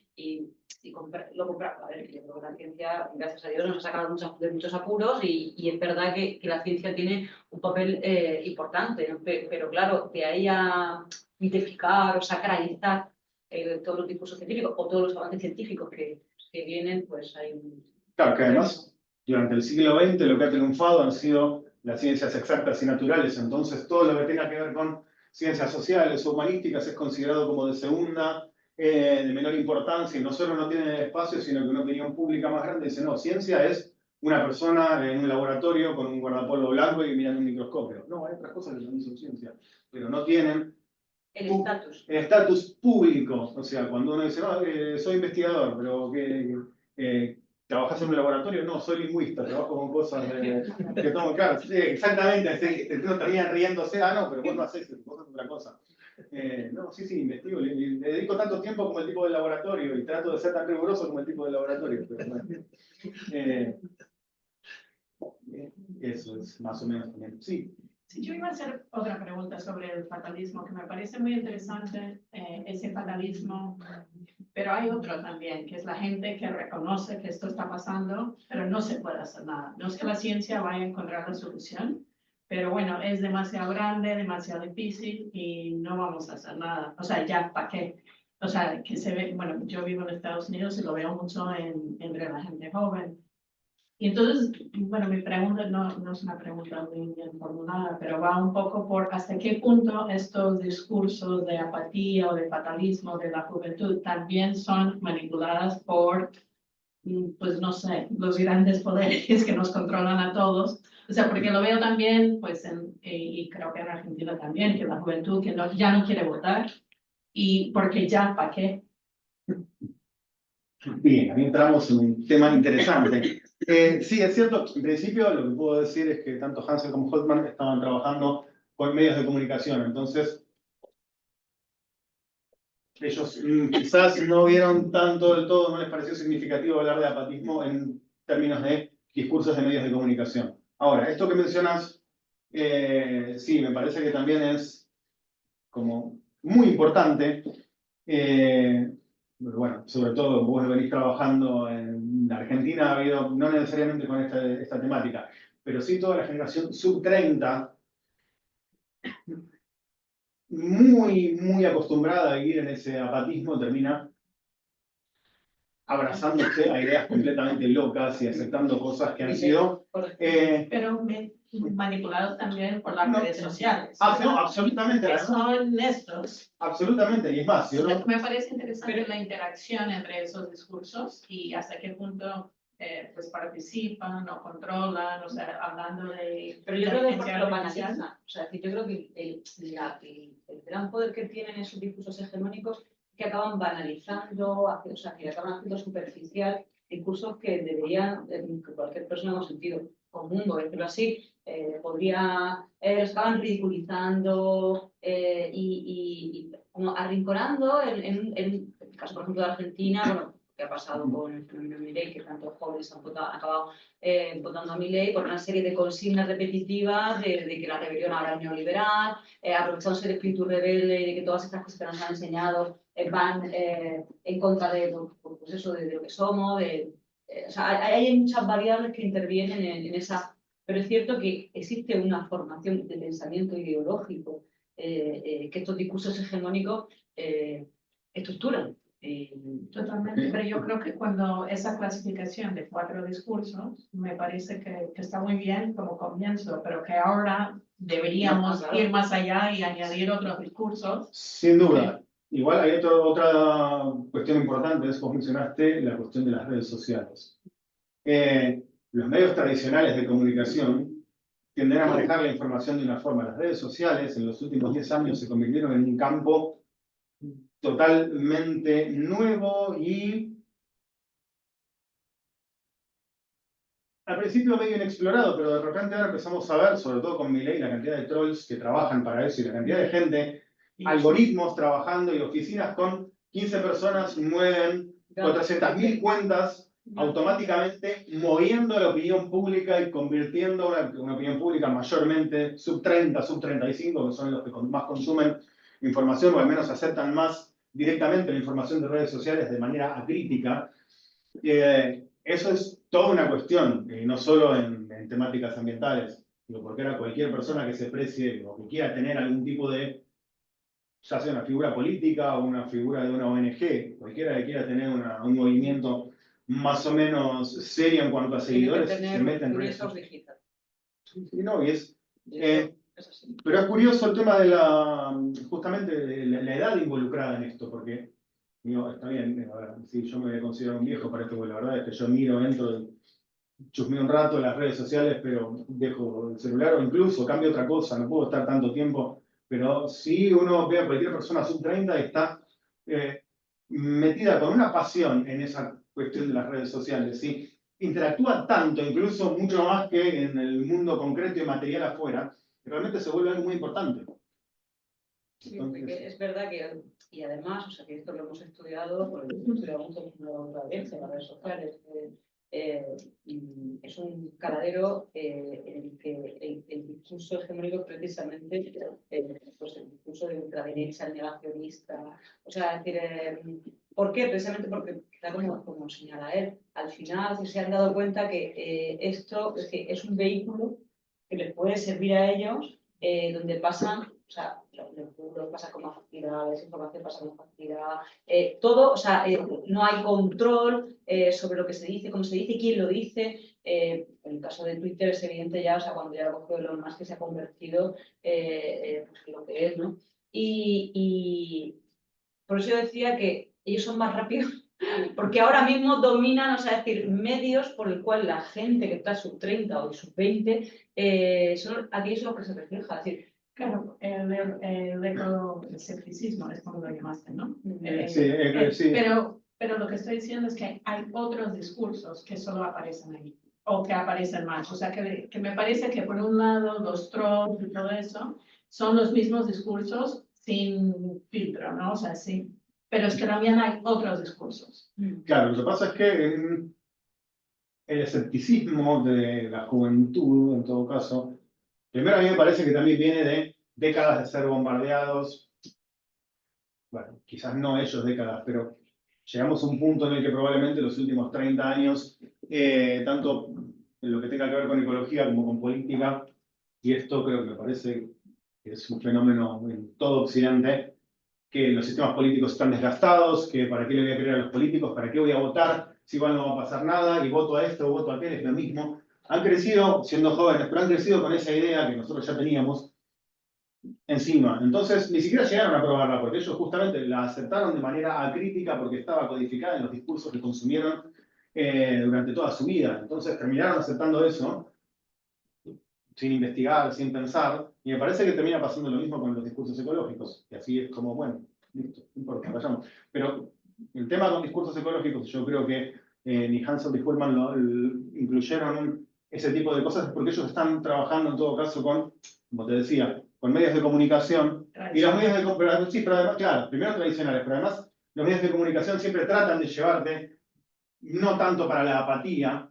lo compramos. A ver, yo creo que la ciencia, gracias a Dios, nos ha sacado de muchos apuros y es verdad que la ciencia tiene un papel importante, ¿no? Pero claro, de ahí a mitificar o sacralizar todos los discursos científicos o todos los avances científicos que vienen, pues hay un...
Claro, que además, durante el siglo XX lo que ha triunfado han sido las ciencias exactas y naturales, entonces todo lo que tenga que ver con ciencias sociales o humanísticas es considerado como de segunda, de menor importancia, y no solo no tiene espacio, sino que una opinión pública más grande dice, no, ciencia es una persona en un laboratorio con un guardapolvo blanco y mirando un microscopio. No, hay otras cosas que también son ciencia, pero no tienen
El estatus.
el estatus público. O sea, cuando uno dice, no, soy investigador, pero ¿trabajas en un laboratorio? No, soy lingüista, trabajo con cosas que tomo, claro, sí, exactamente, no terminan riéndose, no, pero vos no haces eso, vos haces otra cosa. No, sí, investigo, le dedico tanto tiempo como el tipo de laboratorio y trato de ser tan riguroso como el tipo de laboratorio. Pero, bueno, eso es más o menos también. Sí.
Sí, yo iba a hacer otra pregunta sobre el fatalismo, que me parece muy interesante ese fatalismo, pero hay otro también, que es la gente que reconoce que esto está pasando, pero no se puede hacer nada. No es que la ciencia vaya a encontrar la solución, pero bueno, es demasiado grande, demasiado difícil y no vamos a hacer nada. O sea, ya, ¿para qué? O sea, que se ve, bueno, yo vivo en Estados Unidos y lo veo mucho entre la gente joven. Y entonces, bueno, mi pregunta no es una pregunta muy bien formulada, pero va un poco por hasta qué punto estos discursos de apatía o de fatalismo de la juventud también son manipuladas por, pues no sé, los grandes poderes que nos controlan a todos. O sea, porque lo veo también, pues, y creo que en Argentina también, que la juventud que ya no quiere votar y porque ya, ¿para qué?
Bien, aquí entramos en un tema interesante. Sí, es cierto, en principio lo que puedo decir es que tanto Hansel como Holtman estaban trabajando con medios de comunicación, entonces ellos quizás no vieron tanto del todo, no les pareció significativo hablar de apatismo en términos de discursos de medios de comunicación. Ahora, esto que mencionas, sí, me parece que también es como muy importante. Bueno, sobre todo vos venís trabajando en Argentina, ha habido, no necesariamente con esta temática, pero sí toda la generación sub-30, muy acostumbrada a vivir en ese apatismo, termina abrazándose a ideas completamente locas y aceptando cosas que han sido...
Pero manipulados también por las redes sociales.
No, absolutamente.
Que son estos.
Absolutamente, y es más, yo no...
Me parece interesante la interacción entre esos discursos y hasta qué punto pues participan o controlan, o sea, hablando de...
Pero yo creo que lo banalizan. O sea, yo creo que el gran poder que tienen esos discursos hegemónicos es que acaban banalizando, o sea, que acaban haciendo superficial discursos que deberían, que cualquier persona con sentido común, por decirlo así, podría, los acaban ridiculizando y como arrinconando en el caso, por ejemplo, de Argentina, bueno, que ha pasado con el fenómeno Milei, que tantos jóvenes han acabado votando a Milei por una serie de consignas repetitivas de que la rebelión ahora es neoliberal, aprovechándose del espíritu rebelde y de que todas estas cosas que nos han enseñado van en contra de, pues eso, de lo que somos, o sea, hay muchas variables que intervienen en esa, pero es cierto que existe una formación de pensamiento ideológico que estos discursos hegemónicos estructuran.
Totalmente, pero yo creo que cuando esa clasificación de 4 discursos me parece que está muy bien como comienzo, pero que ahora deberíamos ir más allá y añadir otros discursos.
Sin duda. Igual hay otra cuestión importante, es como mencionaste, la cuestión de las redes sociales. Los medios tradicionales de comunicación tienden a manejar la información de una forma. Las redes sociales en los últimos 10 años se convirtieron en un campo totalmente nuevo y al principio medio inexplorado, pero de repente ahora empezamos a ver, sobre todo con Milei, la cantidad de trolls que trabajan para eso y la cantidad de gente, algoritmos trabajando y oficinas con 15 personas mueven 400.000 cuentas automáticamente moviendo la opinión pública y convirtiendo una opinión pública mayormente sub 30, sub 35, que son los que más consumen información o al menos aceptan más directamente la información de redes sociales de manera acrítica. Eso es toda una cuestión, no solo en temáticas ambientales, porque ahora cualquier persona que se precie o que quiera tener algún tipo de, ya sea una figura política o una figura de una ONG, cualquiera que quiera tener un movimiento más o menos serio en cuanto a seguidores, se mete en redes sociales. No, y es, pero es curioso el tema de justamente de la edad involucrada en esto, porque digo, está bien, a ver, sí, yo me considero un viejo para esto, porque la verdad es que yo entro, chusmeo un rato en las redes sociales, pero dejo el celular o incluso cambio otra cosa, no puedo estar tanto tiempo, pero si uno ve a cualquier persona sub 30 y está metida con una pasión en esa cuestión de las redes sociales, ¿sí? Interactúa tanto, incluso mucho más que en el mundo concreto y material afuera, que realmente se vuelve algo muy importante.
Sí, porque es verdad que, y además, o sea, que esto lo hemos estudiado, porque hemos estudiado mucho la audiencia, las redes sociales, es un caladero en el que el discurso hegemónico es precisamente pues el discurso de ultraderecha, el negacionista, o sea, es decir, ¿por qué? Precisamente porque, como señala él, al final se han dado cuenta que esto es un vehículo que les puede servir a ellos, donde pasan, o sea, los pasa con más facilidad, la desinformación pasa con facilidad, todo, o sea, no hay control sobre lo que se dice, cómo se dice, quién lo dice. En el caso de Twitter es evidente ya, o sea, cuando ya lo cogió Elon Musk, que se ha convertido pues, en lo que es, ¿no? Y por eso yo decía que ellos son más rápidos, porque ahora mismo dominan, o sea, es decir, medios por el cual la gente que está sub 30 o sub 20, aquí es lo que se refleja, es decir,
Claro, el ecoscepticismo es como lo llamaste, ¿no?
Sí.
Pero lo que estoy diciendo es que hay otros discursos que solo aparecen ahí, o que aparecen más. O sea, que me parece que por un lado los trolls y todo eso son los mismos discursos sin filtro, ¿no? O sea, sí. Pero es que también hay otros discursos.
Claro, lo que pasa es que el escepticismo de la juventud, en todo caso, primero a mí me parece que también viene de décadas de ser bombardeados, bueno, quizás no ellos décadas, pero llegamos a un punto en el que probablemente los últimos 30 años, tanto en lo que tenga que ver con ecología como con política, y esto creo que me parece que es un fenómeno en todo Occidente, que los sistemas políticos están desgastados, que para qué le voy a creer a los políticos, para qué voy a votar, si igual no va a pasar nada, y voto a esto o voto a aquel, es lo mismo. Han crecido, siendo jóvenes, pero han crecido con esa idea que nosotros ya teníamos encima. Entonces, ni siquiera llegaron a probarla, porque ellos justamente la aceptaron de manera acrítica porque estaba codificada en los discursos que consumieron durante toda su vida. Entonces, terminaron aceptando eso, sin investigar, sin pensar, y me parece que termina pasando lo mismo con los discursos ecológicos, y así es como, bueno, listo, no importa, vayamos. Pero el tema con discursos ecológicos, yo creo que ni Hansel ni Hullman incluyeron ese tipo de cosas, porque ellos están trabajando en todo caso con, como te decía, con medios de comunicación, y los medios de comunicación, sí, pero además, claro, primero tradicionales, pero además los medios de comunicación siempre tratan de llevarte, no tanto para la apatía,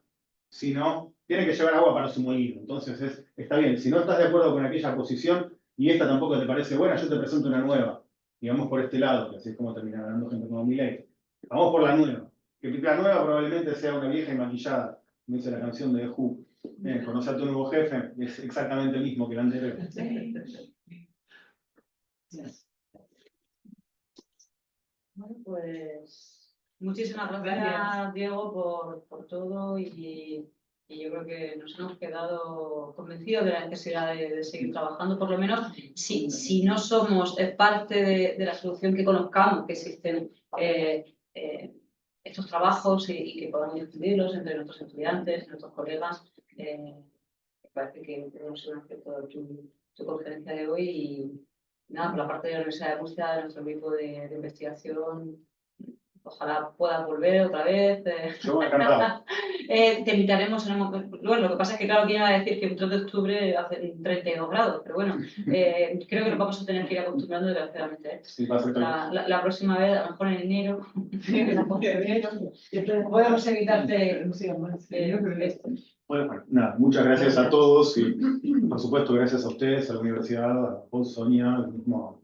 sino tiene que llevar agua para su molino. Entonces está bien, si no estás de acuerdo con aquella posición y esta tampoco te parece buena, yo te presento una nueva. Y vamos por este lado, que así es como termina ganando gente como Milei. Vamos por la nueva. Que la nueva probablemente sea una vieja y maquillada, como dice la canción de The Who. Conoce a tu nuevo jefe, es exactamente el mismo que el anterior.
Bueno, pues muchísimas gracias, Diego, por todo y yo creo que nos hemos quedado convencidos de la necesidad de seguir trabajando, por lo menos si no somos parte de la solución, que conozcamos que existen estos trabajos y que podamos difundirlos entre nuestros estudiantes, nuestros colegas. Me parece que hemos sido un aspecto de tu conferencia de hoy y nada, por la parte de la Universidad de Murcia, de nuestro equipo de investigación, ojalá puedas volver otra vez.
Yo encantado.
Te invitaremos en un momento. Bueno, lo que pasa es que, claro, quién iba a decir que el 3 de octubre hace 32 grados, pero bueno, creo que nos vamos a tener que ir acostumbrando desgraciadamente.
Sí, va a ser
La próxima vez, a lo mejor en enero, podemos evitarte esto.
Bueno, nada, muchas gracias a todos y por supuesto gracias a ustedes, a la universidad, a vos, Sonia, al mismo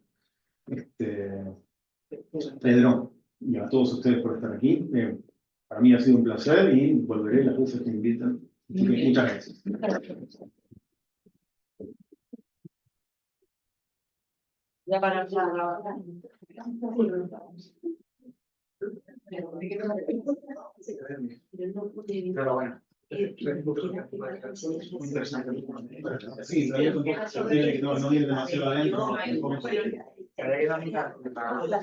Pedro y a todos ustedes por estar aquí. Para mí ha sido un placer y volveré las veces que me invitan. Así que muchas gracias.
Ya para
Pero bueno. Muy interesante. Sí, pero yo tampoco que no ir demasiado adentro.
La